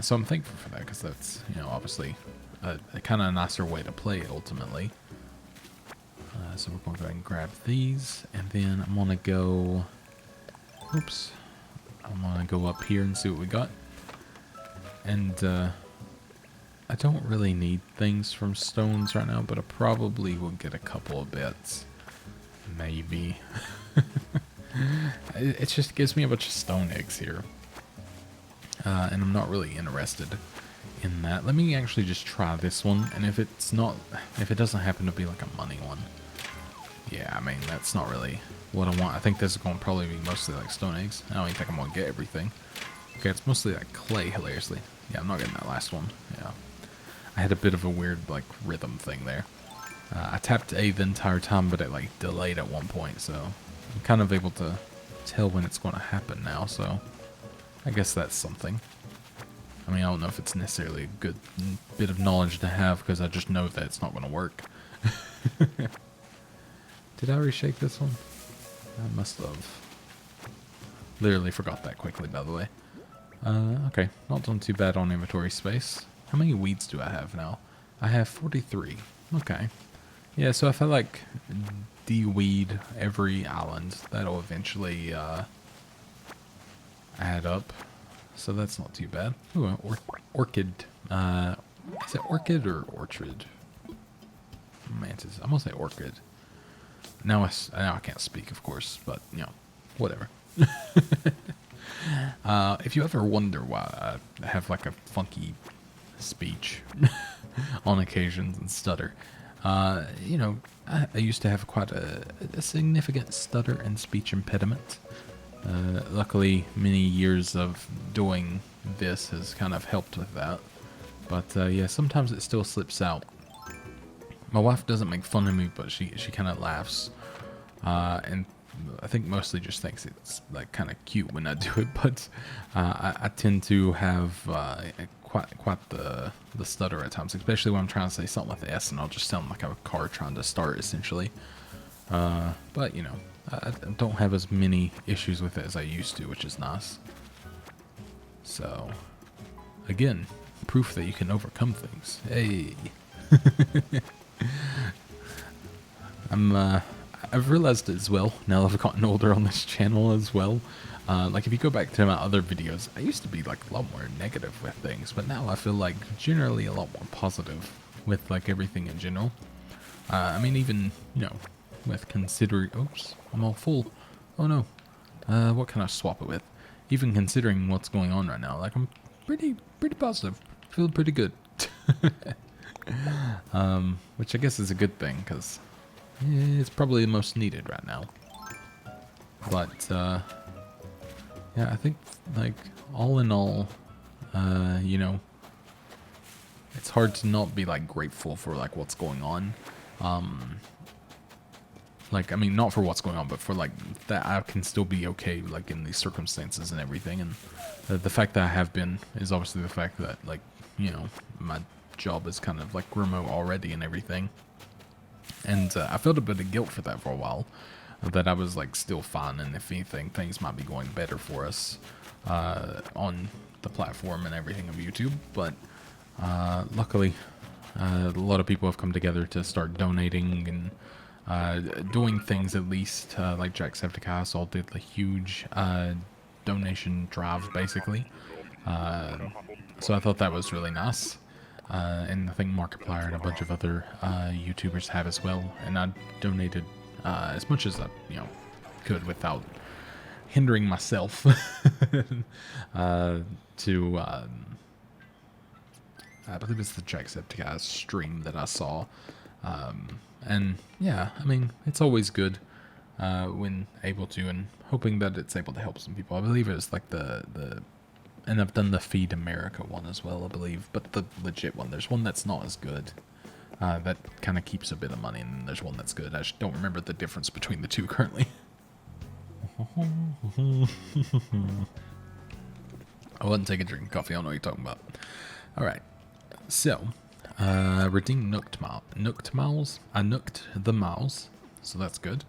So I'm thankful for that, because that's, you know, obviously a kind of nicer way to play it ultimately. So we're going to go ahead and grab these, and then I'm going to go, oops, I'm going to go up here and see what we got. And I don't really need things from stones right now, but I probably will get a couple of bits. Maybe. It just gives me a bunch of stone eggs here. And I'm not really interested in that. Let me actually just try this one, and if it doesn't happen to be like a money one, yeah, I mean, that's not really what I want. I think this is going to probably be mostly like stone eggs. I don't even think I'm going to get everything. Okay, it's mostly like clay, hilariously. Yeah, I'm not getting that last one. Yeah. I had a bit of a weird, like, rhythm thing there. I tapped A the entire time, but it, like, delayed at one point, so I'm kind of able to tell when it's going to happen now, so I guess that's something. I mean, I don't know if it's necessarily a good bit of knowledge to have, because I just know that it's not going to work. Did I reshake this one? I must have. Literally forgot that quickly, by the way. Okay, not done too bad on inventory space. How many weeds do I have now? I have 43. Okay. Yeah, so if I like de-weed every island, that'll eventually add up. So that's not too bad. Ooh, orchid. Is it orchid or orchard? Mantis. I'm gonna say orchid. Now I can't speak, of course, but, you know, whatever. If you ever wonder why I have like a funky speech on occasions and stutter, you know, I used to have quite a significant stutter and speech impediment. Luckily, many years of doing this has kind of helped with that. But yeah, sometimes it still slips out. My wife doesn't make fun of me, but she kind of laughs, and I think mostly just thinks it's like kind of cute when I do it. But I tend to have quite the stutter at times, especially when I'm trying to say something with the S, and I'll just sound like a car trying to start, essentially. But you know, I don't have as many issues with it as I used to, which is nice. So, again, proof that you can overcome things. Hey. I've realized as well, now that I've gotten older on this channel as well, like if you go back to my other videos, I used to be like a lot more negative with things, but now I feel like generally a lot more positive with like everything in general. I mean, even, you know, with considering, oops, I'm all full. Oh no. What can I swap it with? even considering what's going on right now, like I'm pretty positive, feeling pretty good. Which I guess is a good thing, because it's probably the most needed right now. But yeah, I think like all in all, you know, it's hard to not be like grateful for like what's going on. Like, I mean, not for what's going on, but for like that I can still be okay, like in these circumstances and everything. And the fact that I have been is obviously the fact that, like, you know, my job is kind of like remote already and everything. And I felt a bit of guilt for that for a while, that I was like still fine, and if anything, things might be going better for us on the platform and everything of YouTube. But luckily, a lot of people have come together to start donating and doing things, at least like Jacksepticeye all did a huge donation drive basically. So I thought that was really nice. And I think Markiplier and a bunch of other YouTubers have as well. And I donated as much as I, you know, could without hindering myself to I believe it's the Jacksepticeye stream that I saw. And yeah, I mean, it's always good when able to, and hoping that it's able to help some people. I believe it was like and I've done the Feed America one as well, I believe, but the legit one. There's one that's not as good. That kind of keeps a bit of money, and then there's one that's good. I just don't remember the difference between the two currently. I wasn't taking a drink of coffee. I don't know what you're talking about. All right. So, redeem Nooked Miles. I nooked the miles, so that's good.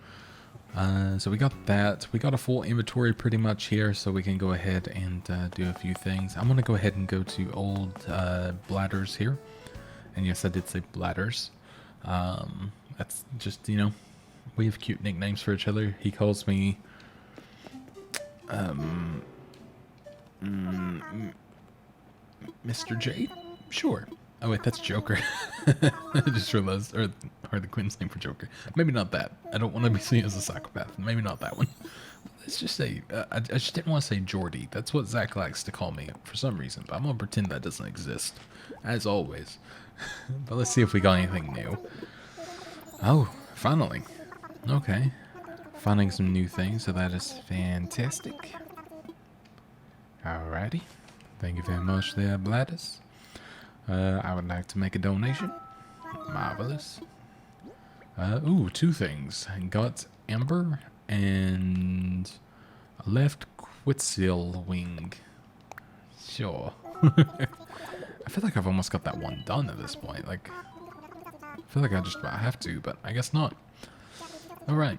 So we got that. We got a full inventory pretty much here, so we can go ahead and do a few things. I'm going to go ahead and go to old bladders here. And yes, I did say bladders. That's just, you know, we have cute nicknames for each other. He calls me Mr. J? Sure. Oh wait, that's Joker. I just realized, or Harley Quinn's name for Joker. Maybe not that. I don't want to be seen as a psychopath. Maybe not that one. Let's just say, I just didn't want to say Jordy. That's what Zach likes to call me for some reason, but I'm going to pretend that doesn't exist, as always. But let's see if we got anything new. Oh, finally. Okay. Finding some new things, so that is fantastic. Alrighty. Thank you very much there, Gladys. I would like to make a donation. Marvelous. Ooh, two things. Got Ember and a left Quetzal wing. Sure. I feel like I've almost got that one done at this point. Like, I feel like I have to, but I guess not. Alright,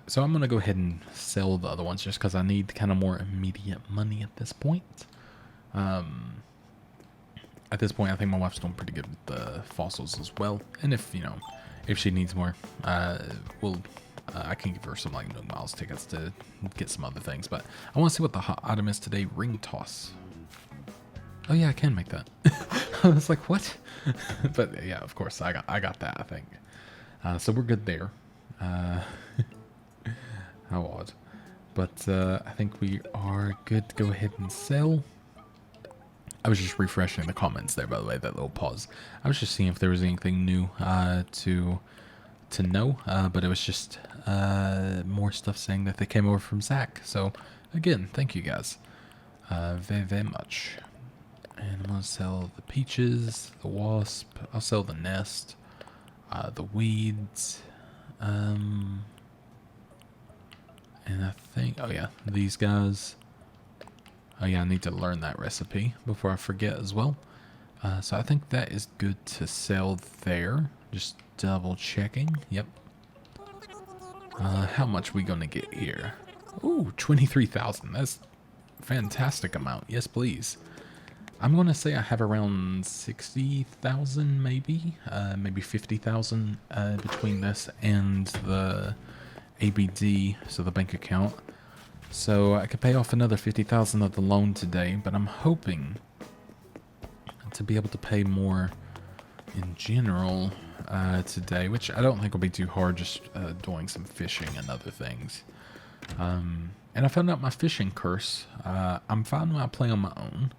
so I'm going to go ahead and sell the other ones just because I need kind of more immediate money at this point. At this point, I think my wife's doing pretty good with the fossils as well. And if, you know, if she needs more, I can give her some, like, No Miles tickets to get some other things. But I want to see what the hot item is today. Ring toss. Oh, yeah, I can make that. I was like, what? But, yeah, of course, I got that, I think. So we're good there. How odd. But I think we are good to go ahead and sell. I was just refreshing the comments there, by the way, that little pause. I was just seeing if there was anything new to know, but it was just more stuff saying that they came over from Zach. So, again, thank you guys very, very much. And I'm going to sell the peaches, the wasp, I'll sell the nest, the weeds, and I think, oh yeah, these guys. Oh yeah, I need to learn that recipe before I forget as well. So I think that is good to sell there. Just double checking. Yep. How much we gonna get here? Ooh, 23,000. That's a fantastic amount. Yes, please. I'm gonna say I have around 60,000, maybe 50,000 between this and the ABD, so the bank account. So I could pay off another 50,000 of the loan today, but I'm hoping to be able to pay more in general today, which I don't think will be too hard, just doing some fishing and other things. And I found out my fishing curse. I'm fine when I play on my own.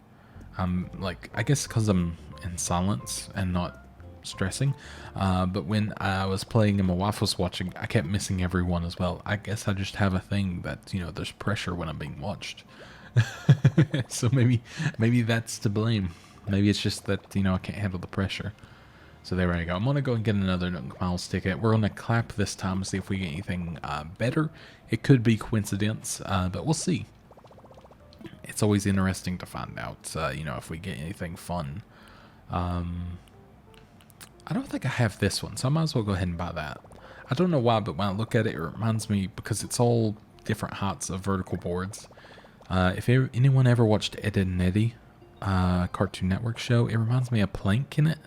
Like, I guess because I'm in silence and not stressing. But when I was playing and my wife was watching, I kept missing everyone as well. I guess I just have a thing that, you know, there's pressure when I'm being watched. So maybe that's to blame. Maybe it's just that, you know, I can't handle the pressure. So there we go. I'm going to go and get another Nook Miles ticket. We're going to clap this time, see if we get anything better. It could be coincidence, but we'll see. It's always interesting to find out, you know, if we get anything fun. I don't think I have this one, so I might as well go ahead and buy that. I don't know why, but when I look at it, it reminds me, because it's all different heights of vertical boards. If anyone ever watched Ed, Edd n Eddy, Cartoon Network show, it reminds me of Plank in it.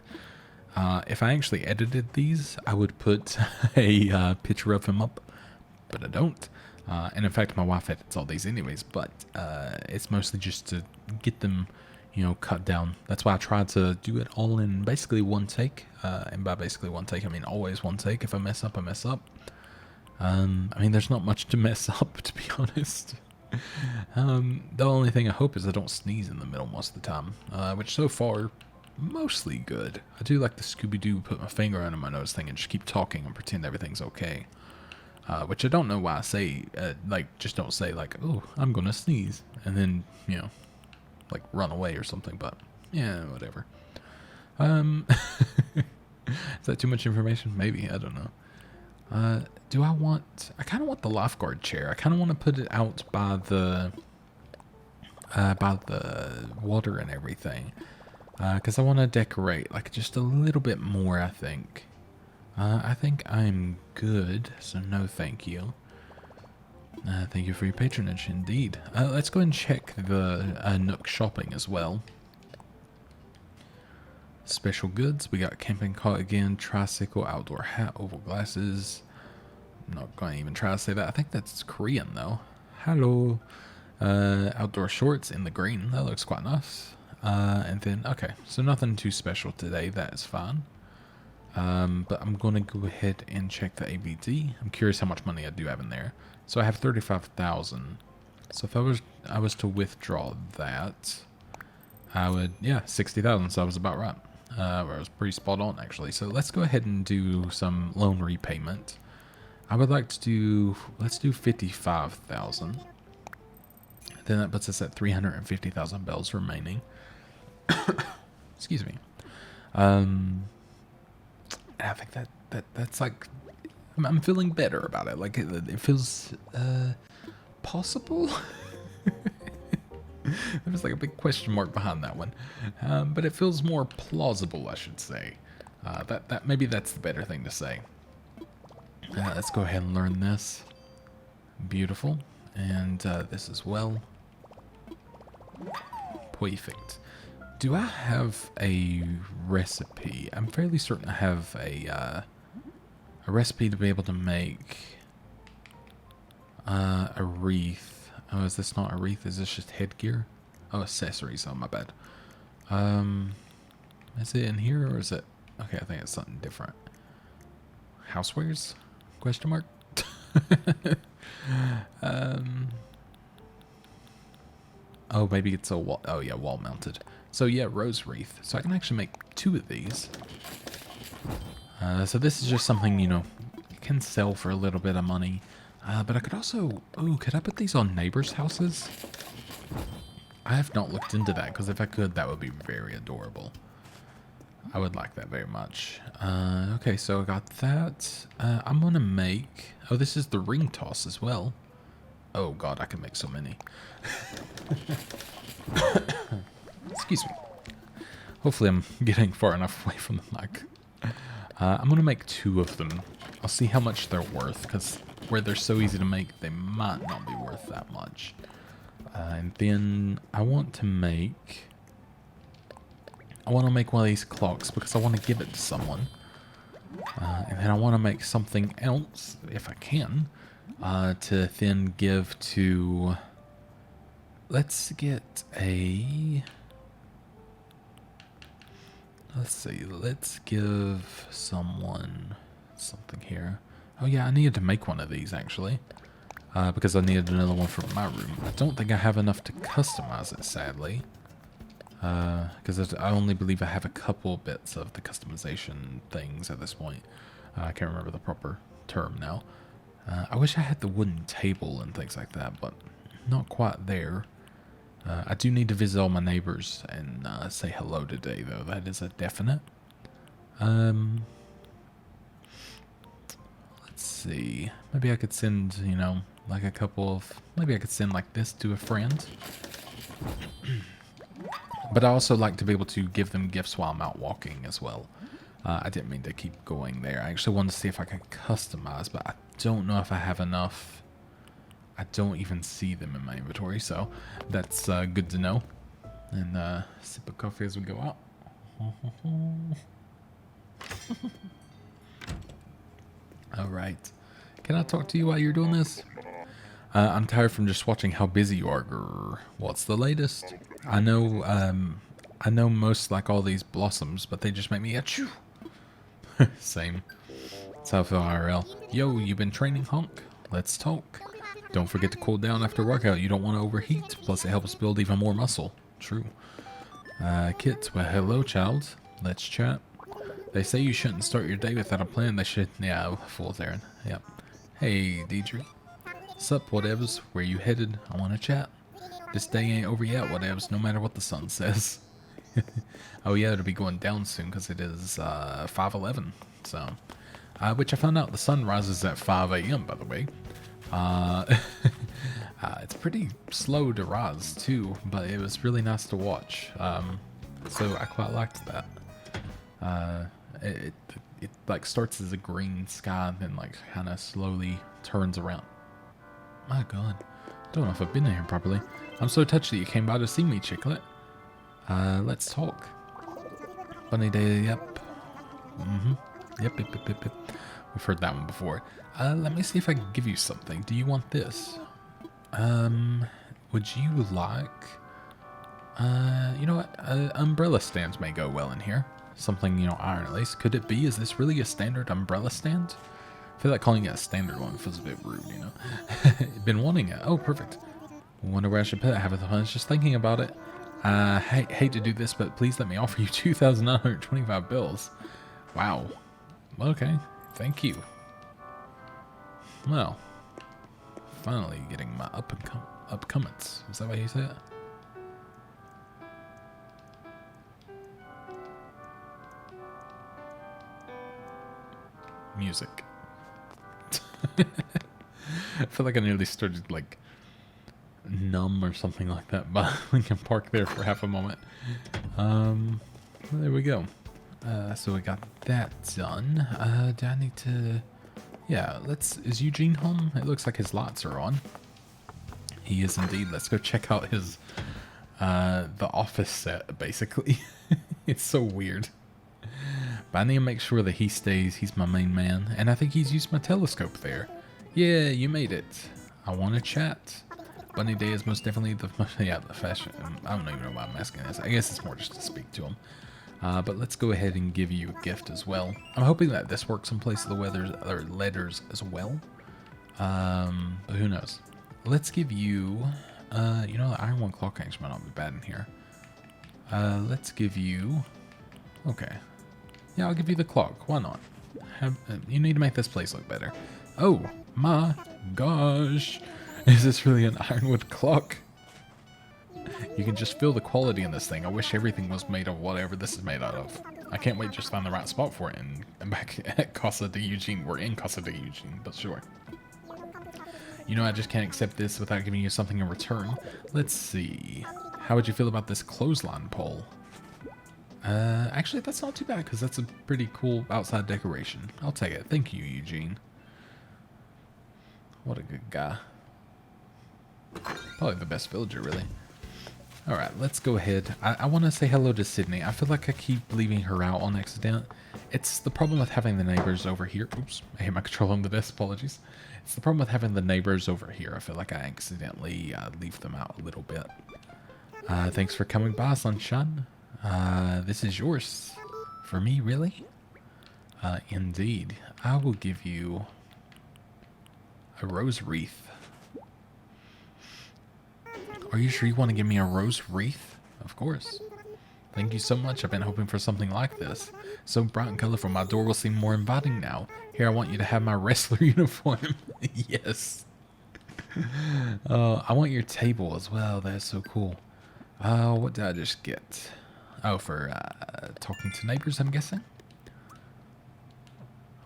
If I actually edited these, I would put a picture of him up, but I don't. And in fact, my wife edits all these anyways, but it's mostly just to get them, you know, cut down. That's why I try to do it all in basically one take. And by basically one take, I mean always one take. If I mess up, I mess up. I mean, there's not much to mess up, to be honest. The only thing I hope is I don't sneeze in the middle most of the time, which so far, mostly good. I do like the Scooby-Doo put my finger under my nose thing and just keep talking and pretend everything's okay. Which I don't know why I say, like, just don't say, like, oh, I'm gonna sneeze, and then, you know, like, run away or something, but, yeah, whatever. Is that too much information? Maybe, I don't know. Do I kind of want the lifeguard chair. I kind of want to put it out by the water and everything. Because I want to decorate, like, just a little bit more, I think. I think I'm good, so no thank you. Thank you for your patronage, indeed. Let's go and check the Nook shopping as well. Special goods, we got camping cot again, tricycle, outdoor hat, oval glasses. I'm not going to even try to say that. I think that's Korean, though. Hello. Outdoor shorts in the green. That looks quite nice. And then, okay, so nothing too special today. That is fine. But I'm going to go ahead and check the ABD. I'm curious how much money I do have in there. So I have 35,000. So if I was to withdraw that, I would, yeah, 60,000. So I was about right. I was pretty spot on, actually. So let's go ahead and do some loan repayment. I would like to do, let's do 55,000. Then that puts us at 350,000 bells remaining. Excuse me. I think that's like, I'm feeling better about it. Like it feels possible. There was like a big question mark behind that one, but it feels more plausible, I should say. That maybe that's the better thing to say. Let's go ahead and learn this. Beautiful, and this as well. Perfect. Do I have a recipe? I'm fairly certain I have a recipe to be able to make a wreath. Oh, is this not a wreath? Is this just headgear? Oh, accessories. Oh, my bad. Is it in here or is it? Okay, I think it's something different. Housewares? Question mark? Oh, maybe it's a wall. Oh, yeah, wall mounted. So, yeah, rose wreath. So I can actually make 2 of these. So this is just something, you know, you can sell for a little bit of money. But I could also... Oh, could I put these on neighbors' houses? I have not looked into that, because if I could, that would be very adorable. I would like that very much. Okay, so I got that. I'm going to make... Oh, this is the ring toss as well. Oh, God, I can make so many. Excuse me. Hopefully I'm getting far enough away from the mic. I'm going to make 2 of them. I'll see how much they're worth, because where they're so easy to make, they might not be worth that much. And then I want to make one of these clocks, because I want to give it to someone. And then I want to make something else, if I can, to then give to... Let's get a... Let's see, let's give someone something here. Oh yeah, I needed to make one of these, actually. because I needed another one for my room. I don't think I have enough to customize it, sadly. Because I only believe I have a couple bits of the customization things at this point. I can't remember the proper term now. I wish I had the wooden table and things like that, but not quite there. I do need to visit all my neighbors and say hello today, though. That is a definite. Let's see. Maybe I could send, you know, like a couple of... Maybe I could send like this to a friend. But I also like to be able to give them gifts while I'm out walking as well. I didn't mean to keep going there. I actually wanted to see if I could customize, but I don't know if I have enough. I don't even see them in my inventory, so that's good to know. And sip of coffee as we go out. All right. Can I talk to you while you're doing this? I'm tired from just watching how busy you are. Grr. What's the latest? I know most like all these blossoms, but they just make me achoo. Same. That's how I feel IRL. Yo, you been training, honk? Let's talk. Don't forget to cool down after workout. You don't want to overheat. Plus, it helps build even more muscle. True. Kit, well, hello, child. Let's chat. They say you shouldn't start your day without a plan. They should. Yeah, fool's errand. Yep. Hey, Deidre. Sup, whatevs? Where you headed? I want to chat. This day ain't over yet, whatevs, no matter what the sun says. Oh yeah, it'll be going down soon because it is 5:11. So, which I found out the sun rises at 5 a.m. by the way. It's pretty slow to rise too, but it was really nice to watch. So I quite liked that. It like starts as a green sky and then like kind of slowly turns around. My God, I don't know if I've been in here properly. I'm so touched that you came by to see me, Chicklet. Let's talk. Bunny day, yep. Yep. We've heard that one before. Let me see if I can give you something. Do you want this? Would you like... you know what? Umbrella stands may go well in here. Something, you know, iron at least. Could it be? Is this really a standard umbrella stand? I feel like calling it a standard one feels a bit rude, you know? Been wanting it. Oh, perfect. Wonder where I should put it. Have I was just thinking about it. Hate to do this, but please let me offer you 2,925 bills. Wow. Okay. Thank you. Well, finally getting my upcomings. Is that what you said? Music. I feel like I nearly started like numb or something like that by Lincoln Park there for half a moment. There we go. So we got that done. Do I need to... Yeah, is Eugene home? It looks like his lights are on. He is indeed. Let's go check out his, the office set, basically. It's so weird. But I need to make sure that he's my main man. And I think he's used my telescope there. Yeah, you made it. I want to chat. Bunny Day is most definitely the fashion. I don't even know why I'm asking this. I guess it's more just to speak to him. But let's go ahead and give you a gift as well. I'm hoping that this works in place of the letters as well. But who knows? Let's give you, you know, the Iron One clock actually might not be bad in here. Let's give you, okay. Yeah, I'll give you the clock. Why not? You need to make this place look better. Oh my gosh. Is this really an ironwood clock? You can just feel the quality in this thing. I wish everything was made of whatever this is made out of. I can't wait to just find the right spot for it and back at Casa de Eugene. We're in Casa de Eugene, but sure. You know, I just can't accept this without giving you something in return. Let's see. How would you feel about this clothesline pole? Actually, that's not too bad because that's a pretty cool outside decoration. I'll take it. Thank you, Eugene. What a good guy. Probably the best villager, really. Alright, let's go ahead. I want to say hello to Sydney. I feel like I keep leaving her out on accident. It's the problem with having the neighbors over here. Oops, I hit my control on the desk. Apologies. It's the problem with having the neighbors over here. I feel like I accidentally leave them out a little bit. Thanks for coming by, sunshine. This is yours. For me, really? Indeed. I will give you a rose wreath. Are you sure you want to give me a rose wreath? Of course. Thank you so much. I've been hoping for something like this. So bright and colorful, my door will seem more inviting now. Here, I want you to have my wrestler uniform. Yes. I want your table as well. That's so cool. What did I just get? Oh, for talking to neighbors, I'm guessing.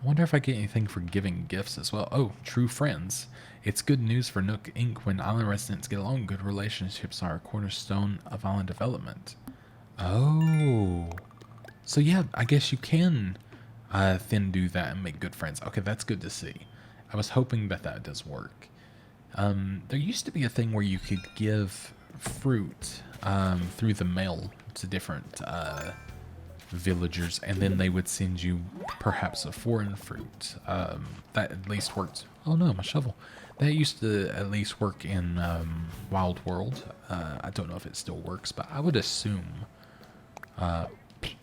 I wonder if I get anything for giving gifts as well. Oh, true friends. It's good news for Nook Inc. When island residents get along. Good relationships are a cornerstone of island development. Oh. So yeah, I guess you can then do that and make good friends. Okay, that's good to see. I was hoping that that does work. There used to be a thing where you could give fruit through the mail to different villagers, and then they would send you perhaps a foreign fruit. That at least worked. Oh no, my shovel. That used to at least work in Wild World. I don't know if it still works, but I would assume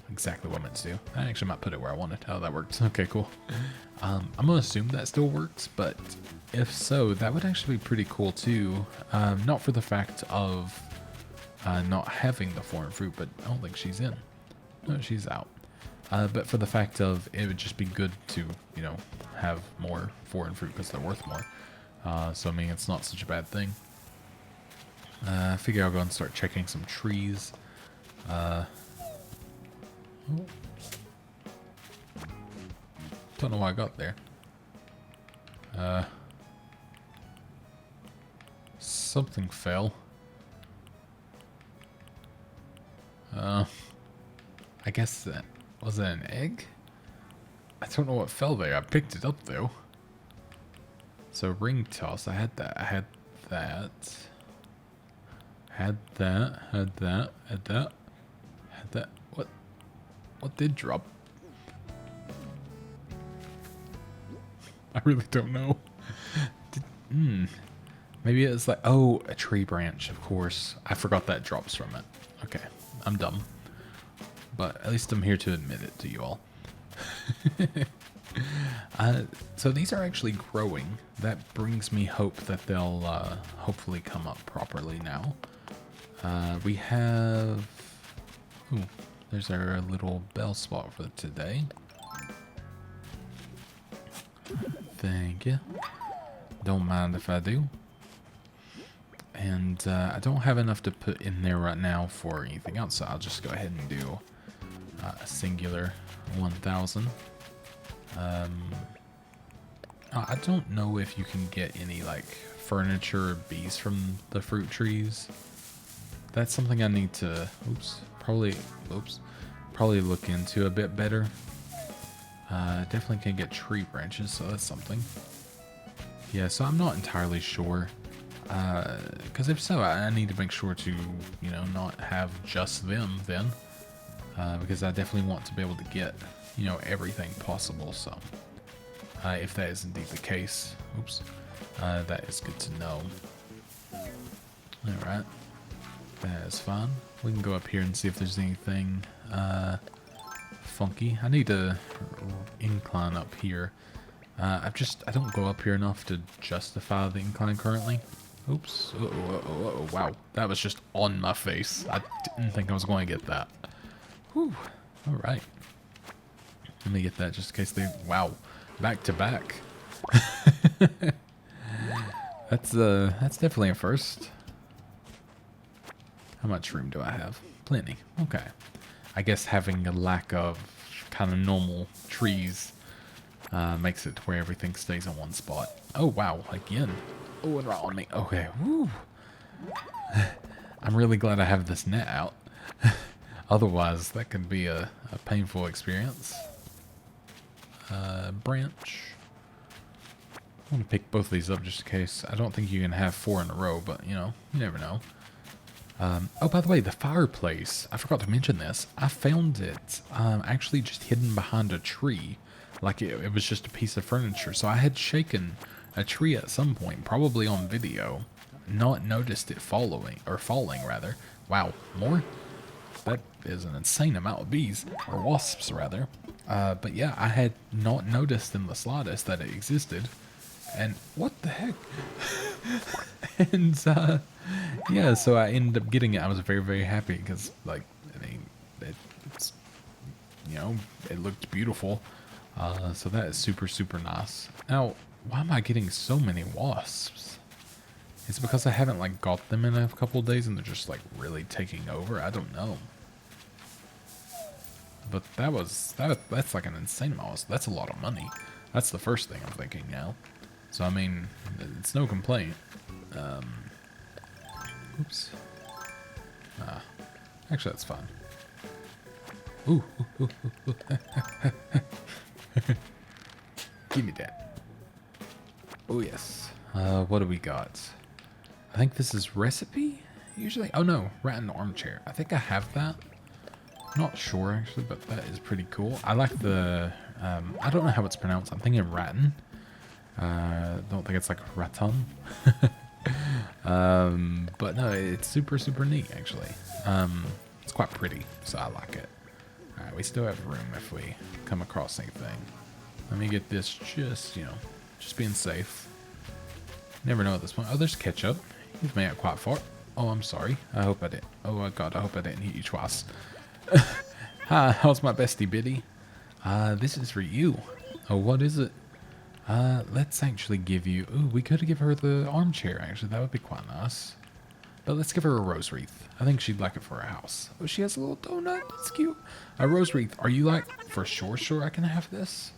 exactly what I meant to do. I actually might put it where I wanted. Oh, that works. Okay, cool. I'm gonna assume that still works, but if so, that would actually be pretty cool too. Not for the fact of not having the foreign fruit, but I don't think she's in. No, she's out. But for the fact of it would just be good to, you know, have more foreign fruit because they're worth more. So I mean, it's not such a bad thing. I figure I'll go and start checking some trees. Don't know why I got there. Something fell. I guess that was it an egg? I don't know what fell there. I picked it up though. So ring toss, I had that. I had that. Had that. Had that. Had that. Had that. What did drop? I really don't know. Maybe it's like, oh, a tree branch, of course. I forgot that drops from it. Okay, I'm dumb. But at least I'm here to admit it to you all. So these are actually growing. That brings me hope that they'll hopefully come up properly now. We have... Ooh, there's our little bell spot for today. Thank you. Don't mind if I do. And I don't have enough to put in there right now for anything else, so I'll just go ahead and do a singular 1,000. I don't know if you can get any like furniture or bees from the fruit trees. That's something I need to probably look into a bit better. Definitely can get tree branches, so that's something. Yeah, so I'm not entirely sure. Because if so, I need to make sure to, you know, not have just them then. Because I definitely want to be able to get, you know, everything possible, so. If that is indeed the case, that is good to know. Alright, that is fine. We can go up here and see if there's anything funky. I need to incline up here. I don't go up here enough to justify the incline currently. Oops. Uh-oh, wow. That was just on my face. I didn't think I was going to get that. Whew. Alright. Let me get that just in case they... Wow. Back to back. That's definitely a first. How much room do I have? Plenty. Okay. I guess having a lack of kind of normal trees makes it to where everything stays in one spot. Oh, wow. Again. Oh, and right on me. Okay. Woo. I'm really glad I have this net out. Otherwise, that could be a painful experience. Branch. I'm going to pick both of these up just in case. I don't think you can have 4 in a row, but, you know, you never know. Oh, by the way, the fireplace. I forgot to mention this. I found it actually just hidden behind a tree. Like it was just a piece of furniture. So I had shaken a tree at some point, probably on video. Not noticed it falling rather. Wow, more? That is an insane amount of bees, or wasps rather. But yeah, I had not noticed in the slightest that it existed. And what the heck? And yeah, so I ended up getting it. I was very, very happy because, like, I mean, it's, you know, it looked beautiful. So that is super, super nice. Now, why am I getting so many wasps? Is it because I haven't, like, got them in a couple of days and they're just, like, really taking over? I don't know. But that's like an insane amount. That's a lot of money. That's the first thing I'm thinking now. So, I mean, it's no complaint. Oops. Actually, that's fine. Ooh. Give me that. Oh, yes. What do we got? I think this is recipe, usually. Oh, no. Rat in the armchair. I think I have that. Not sure, actually, but that is pretty cool. I like the... I don't know how it's pronounced. I'm thinking rattan. Don't think it's like raton. But no, it's super, super neat, actually. It's quite pretty, so I like it. Alright, we still have room if we come across anything. Let me get this just, you know, just being safe. Never know at this point. Oh, there's ketchup. You've made it quite far. Oh, I'm sorry. I hope I did. Oh, my God, I hope I didn't hit you twice. Hi, how's my bestie Biddy? This is for you. Oh, what is it? Let's actually give you... Ooh, we could give her the armchair, actually. That would be quite nice. But let's give her a rose wreath. I think she'd like it for her house. Oh, she has a little donut. That's cute. A rose wreath. Are you like, for sure I can have this?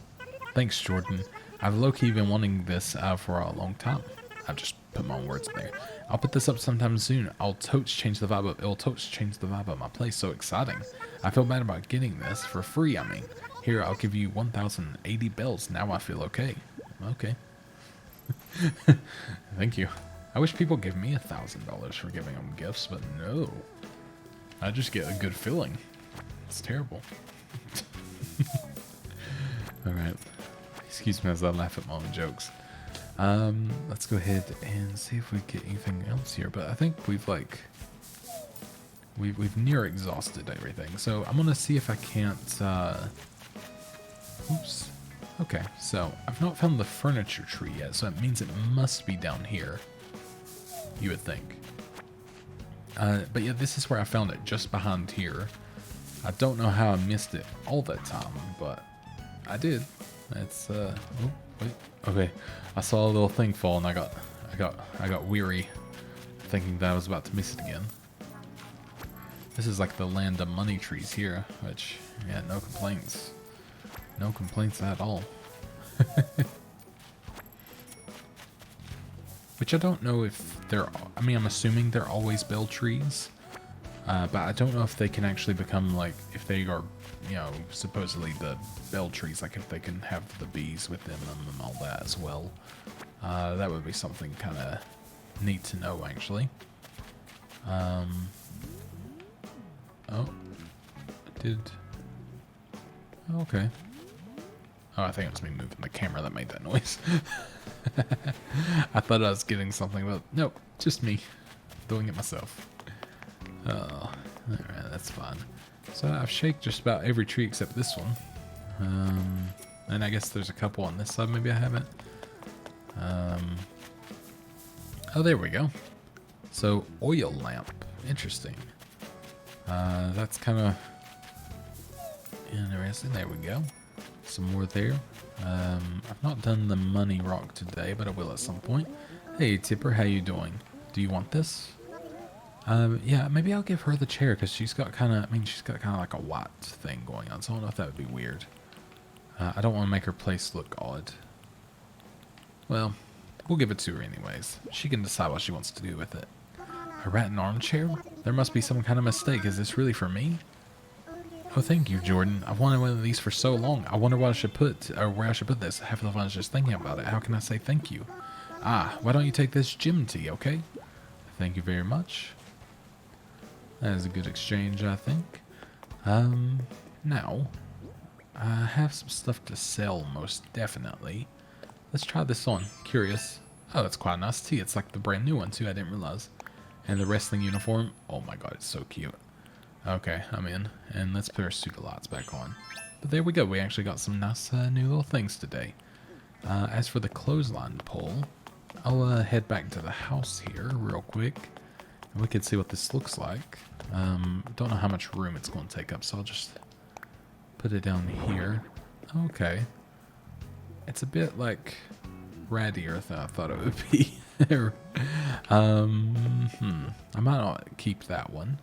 Thanks, Jordan. I've low-key been wanting this for a long time. I've just put my own words in there. I'll put this up sometime soon. I'll totes change the vibe up. It'll totes change the vibe of my place. So exciting. I feel bad about getting this for free, I mean. Here, I'll give you 1,080 bells. Now I feel okay. Okay. Thank you. I wish people give me $1,000 for giving them gifts, but no. I just get a good feeling. It's terrible. Alright. Excuse me as I laugh at my own jokes. Let's go ahead and see if we get anything else here. But I think we've like... We've near exhausted everything. So I'm going to see if I can't... Oops. Okay, so I've not found the furniture tree yet, so it means it must be down here. You would think. But yeah, this is where I found it, just behind here. I don't know how I missed it all that time, but I did. It's oh wait. Okay, I saw a little thing fall and I got weary, thinking that I was about to miss it again. This is like the land of money trees here, which yeah, no complaints. No complaints at all. Which I don't know if they're... I mean, I'm assuming they're always bell trees. But I don't know if they can actually become, like... If they are, you know, supposedly the bell trees. Like, if they can have the bees within them and all that as well. That would be something kind of neat to know, actually. Oh. Okay. Oh, I think it was me moving the camera that made that noise. I thought I was getting something, but nope, just me doing it myself. Oh, alright, that's fine. So I've shaked just about every tree except this one. And I guess there's a couple on this side, maybe I haven't. Oh, there we go. So, oil lamp. Interesting. That's kind of interesting. There we go. Some more there. I've not done the money rock today, but I will at some point. Hey, Tipper, how you doing? Do you want this? Yeah, maybe I'll give her the chair because she's got kind of, I mean, she's got kind of like a white thing going on, so I don't know if that would be weird. I don't want to make her place look odd. Well, we'll give it to her anyways. She can decide what she wants to do with it. A rat in armchair? There must be some kind of mistake. Is this really for me? Oh, thank you, Jordan. I've wanted one of these for so long. I wonder what I should put, or where I should put this. Half of the fun is just thinking about it. How can I say thank you? Ah, why don't you take this gym tea, okay? Thank you very much. That is a good exchange, I think. Now, I have some stuff to sell, most definitely. Let's try this on. Curious. Oh, that's quite a nice tee. It's like the brand new one, too. I didn't realize. And the wrestling uniform. Oh my god, it's so cute. Okay, I'm in. And let's put our suit of lights back on. But there we go. We actually got some nice new little things today. As for the clothesline pole, I'll head back to the house here real quick, and we can see what this looks like. Don't know how much room it's going to take up, so I'll just put it down here. Okay. It's a bit like rattier than I thought it would be. I might not keep that one.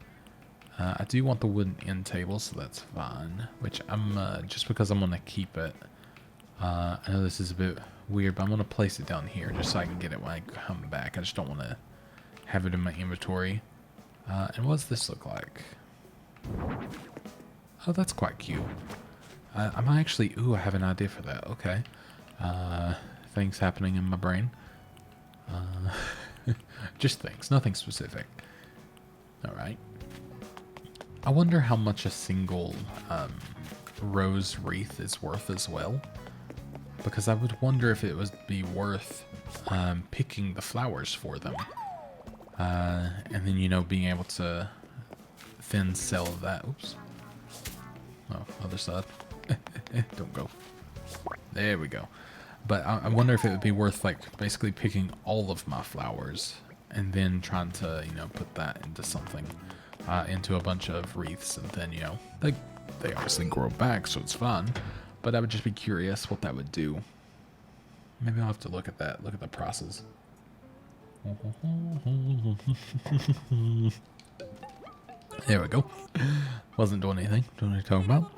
I do want the wooden end table, so that's fine. Which I'm, just because I'm going to keep it. I know this is a bit weird, but I'm going to place it down here just so I can get it when I come back. I just don't want to have it in my inventory. And what does this look like? Oh, that's quite cute. I might actually... Ooh, I have an idea for that. Okay. Things happening in my brain. Just things. Nothing specific. Alright. I wonder how much a single rose wreath is worth as well. Because I would wonder if it would be worth picking the flowers for them. And then, you know, being able to then sell that. Oops. Oh, other side. Don't go. There we go. But I wonder if it would be worth, like, basically picking all of my flowers and then trying to, you know, put that into something, into a bunch of wreaths, and then, you know, they obviously grow back, so it's fun. But I would just be curious what that would do. Maybe I'll have to look at that, look at the process. There we go. Wasn't doing anything. Don't know what you're talking about.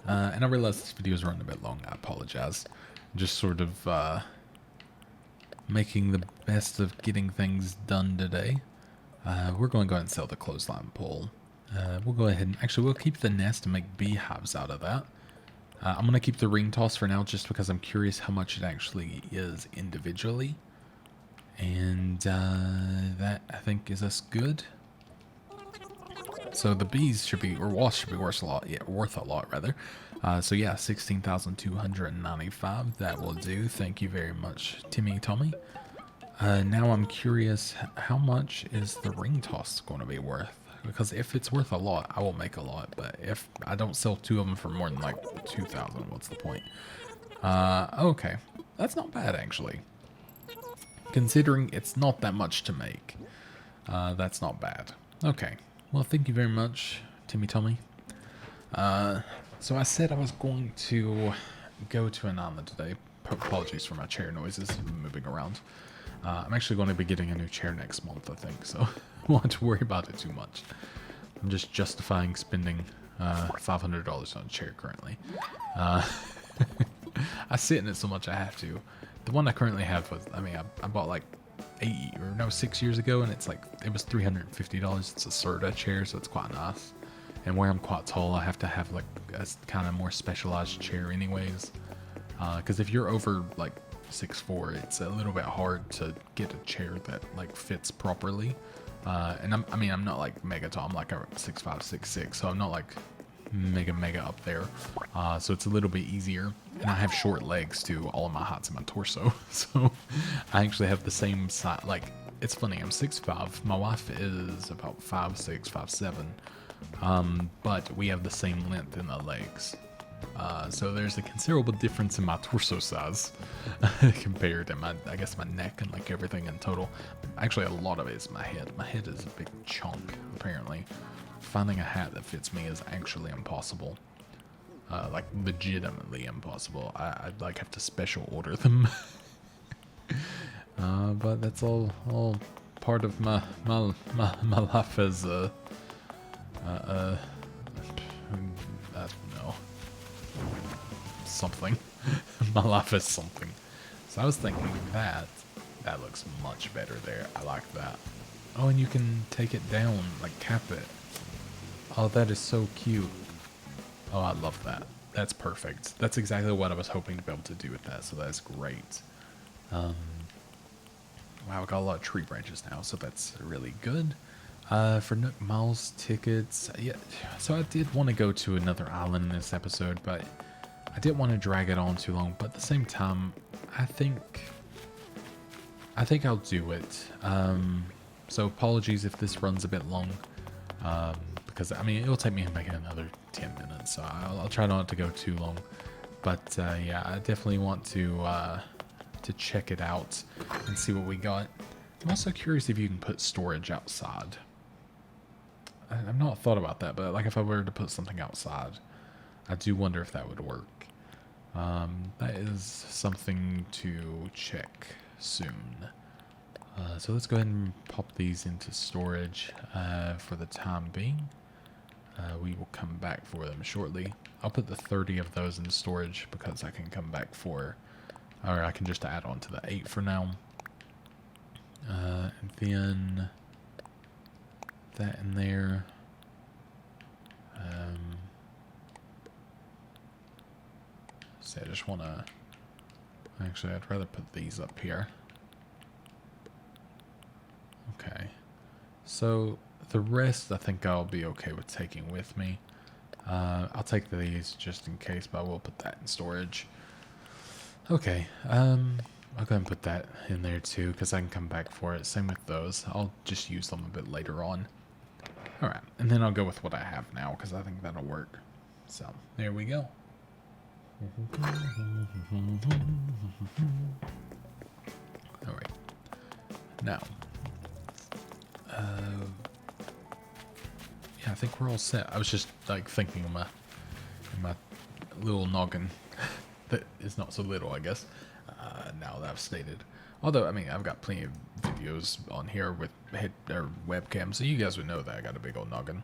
And I realized this video is running a bit long. I apologize. Just sort of making the best of getting things done today. We're going to go ahead and sell the clothesline pole. We'll go ahead and actually we'll keep the nest and make beehives out of that. I'm going to keep the ring toss for now just because I'm curious how much it actually is individually. And that I think is us good. So the bees should be, or wasps should be worth a lot. Yeah, worth a lot rather. So yeah, 16,295. That will do. Thank you very much, Timmy Tommy. Now I'm curious, how much is the ring toss going to be worth? Because if it's worth a lot, I will make a lot. But if I don't sell two of them for more than like 2,000, what's the point? Okay, that's not bad actually. Considering it's not that much to make, that's not bad. Okay. Well, thank you very much, Timmy Tommy. So I said I was going to go to an island today. Apologies for my chair noises moving around. I'm actually going to be getting a new chair next month, I think, so I won't have to worry about it too much. I'm just justifying spending $500 on a chair currently. I sit in it so much I have to. The one I currently have was, I mean, I bought like 6 years ago, and it's like, it was $350. It's a Serta chair, so it's quite nice. And where I'm quite tall, I have to have like a kind of more specialized chair anyways. Because if you're over like 6'4", it's a little bit hard to get a chair that like fits properly. And I'm not like mega tall. I'm like a 6'5", 6'6", so I'm not like mega up there. So it's a little bit easier. And I have short legs too. All of my height's in my torso. So I actually have the same size. Like, it's funny, I'm 6'5". My wife is about 5'6", 5'7". But we have the same length in the legs. So there's a considerable difference in my torso size compared to I guess my neck and like everything in total. Actually, a lot of it is my head. My head is a big chunk, apparently. Finding a hat that fits me is actually impossible. Like legitimately impossible. I'd like have to special order them. But that's all part of my life as I don't know, something. My life is something. So I was thinking that looks much better there. I like that. Oh, and you can take it down, like cap it. Oh, that is so cute. Oh, I love that. That's perfect. That's exactly what I was hoping to be able to do with that, so that's great. Wow, I got a lot of tree branches now, so that's really good. For Nook Miles tickets, yeah, so I did want to go to another island in this episode, but I didn't want to drag it on too long. But at the same time, I think I'll do it. So apologies if this runs a bit long, because I mean it'll take me maybe another 10 minutes, so I'll try not to go too long. But yeah, I definitely want to to check it out and see what we got. I'm also curious if you can put storage outside. I've not thought about that, but like if I were to put something outside, I do wonder if that would work. That is something to check soon. So let's go ahead and pop these into storage for the time being. We will come back for them shortly. I'll put the 30 of those in storage because I can come back for, or I can just add on to the 8 for now. And then that in there. So I just want to, actually I'd rather put these up here. Okay. So the rest I think I'll be okay with taking with me. I'll take these just in case, but I will put that in storage. Okay, I'll go ahead and put that in there too, because I can come back for it. Same with those. I'll just use them a bit later on. Alright, and then I'll go with what I have now, because I think that'll work. So, there we go. Alright. Now, yeah, I think we're all set. I was just like thinking in my little noggin that is not so little, I guess. Now that I've stated, although I mean I've got plenty of videos on here with head or webcam, so you guys would know that I got a big old noggin.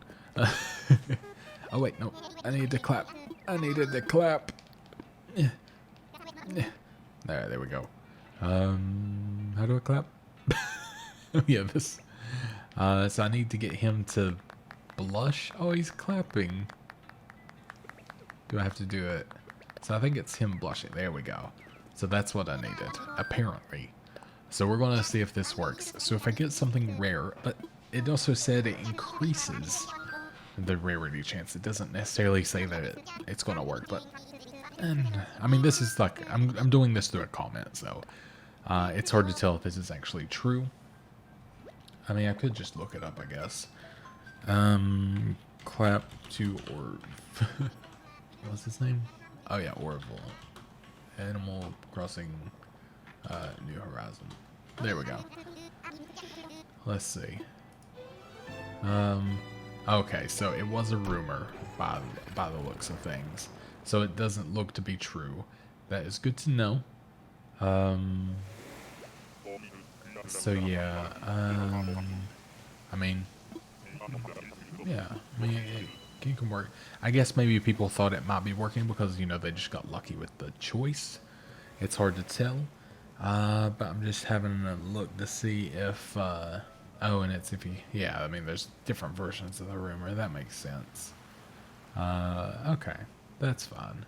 Oh wait, no, I needed to clap. I needed to clap. There we go. How do I clap? Yeah, this. So I need to get him to blush. Oh, he's clapping. Do I have to do it? So I think it's him blushing. There we go. So that's what I needed, apparently. So we're going to see if this works. So if I get something rare, but it also said it increases the rarity chance. It doesn't necessarily say that it's going to work, but I mean, this is like, I'm doing this through a comment, so it's hard to tell if this is actually true. I mean, I could just look it up, I guess. Clap to Orv. What's his name? Oh yeah, Orville. Animal Crossing New Horizon. There we go. Let's see. Okay, so it was a rumor by the looks of things. So it doesn't look to be true. That is good to know. So yeah, I mean, yeah, I mean, it can work. I guess maybe people thought it might be working because, you know, they just got lucky with the choice. It's hard to tell. But I'm just having a look to see if, oh, and it's if you, yeah, I mean, there's different versions of the rumor. That makes sense. Okay, that's fine.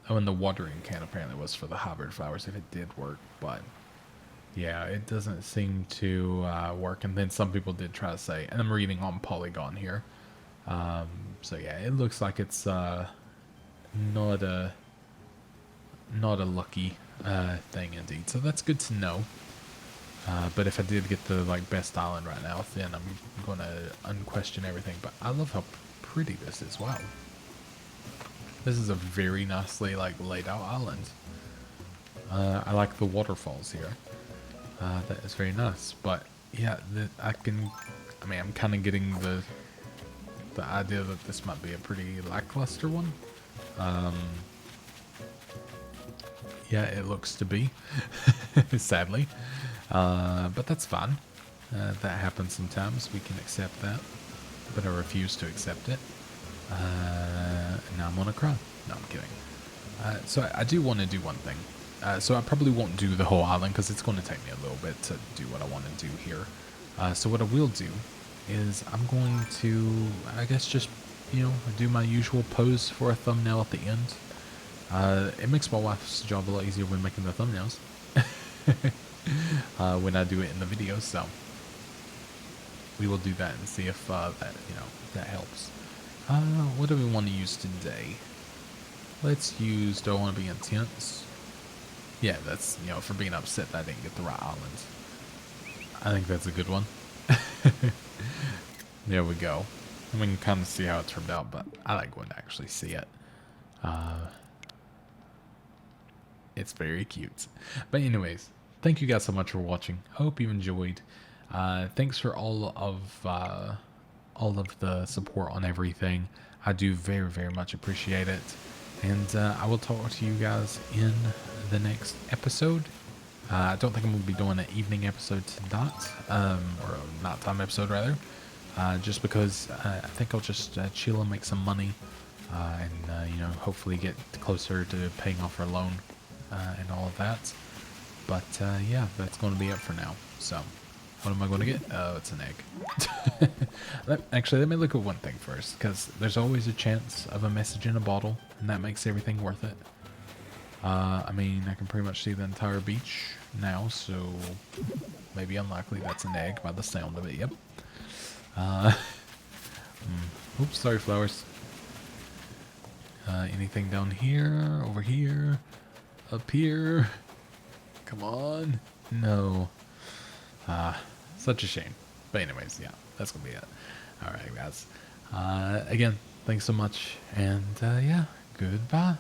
Oh, and the watering can apparently was for the hybrid flowers if it did work, but yeah, it doesn't seem to work. And then some people did try to say, and I'm reading on Polygon here. So yeah, it looks like it's not a lucky thing indeed. So that's good to know. But if I did get the like best island right now, then I'm gonna unquestion everything. But I love how pretty this is. Wow, this is a very nicely like laid out island. I like the waterfalls here. That is very nice. But yeah, I mean, I'm kind of getting the idea that this might be a pretty lackluster one. Yeah, it looks to be, sadly. But that's fine. That happens sometimes. We can accept that. But I refuse to accept it. Now I'm gonna cry. No, I'm kidding. So I do want to do one thing. So I probably won't do the whole island because it's going to take me a little bit to do what I want to do here. So what I will do is I'm going to, I guess, just, you know, do my usual pose for a thumbnail at the end. It makes my wife's job a lot easier when making the thumbnails. When I do it in the video, so we will do that and see if that, you know, that helps. What do we want to use today? Let's use, do I want to be intense? Yeah, that's, you know, for being upset that I didn't get the right island. I think that's a good one. There we go. We can kind of see how it turned out, but I like when to actually see it. It's very cute. But anyways, thank you guys so much for watching. Hope you enjoyed. Thanks for all of the support on everything. I do very, very much appreciate it. And I will talk to you guys in the next episode. I don't think I'm going to be doing an evening episode tonight, or a nighttime episode rather, just because I think I'll just chill and make some money, and you know, hopefully get closer to paying off our loan and all of that. But yeah, that's going to be it for now. So what am I going to get? Oh, it's an egg. Actually, let me look at one thing first, because there's always a chance of a message in a bottle, and that makes everything worth it. I mean, I can pretty much see the entire beach now, so maybe unlikely that's an egg by the sound of it. Yep. Oops, sorry, flowers. Anything down here, over here, up here? Come on. No. Such a shame. But anyways, yeah, that's gonna be it. Alright, guys. Again, thanks so much, and yeah, goodbye.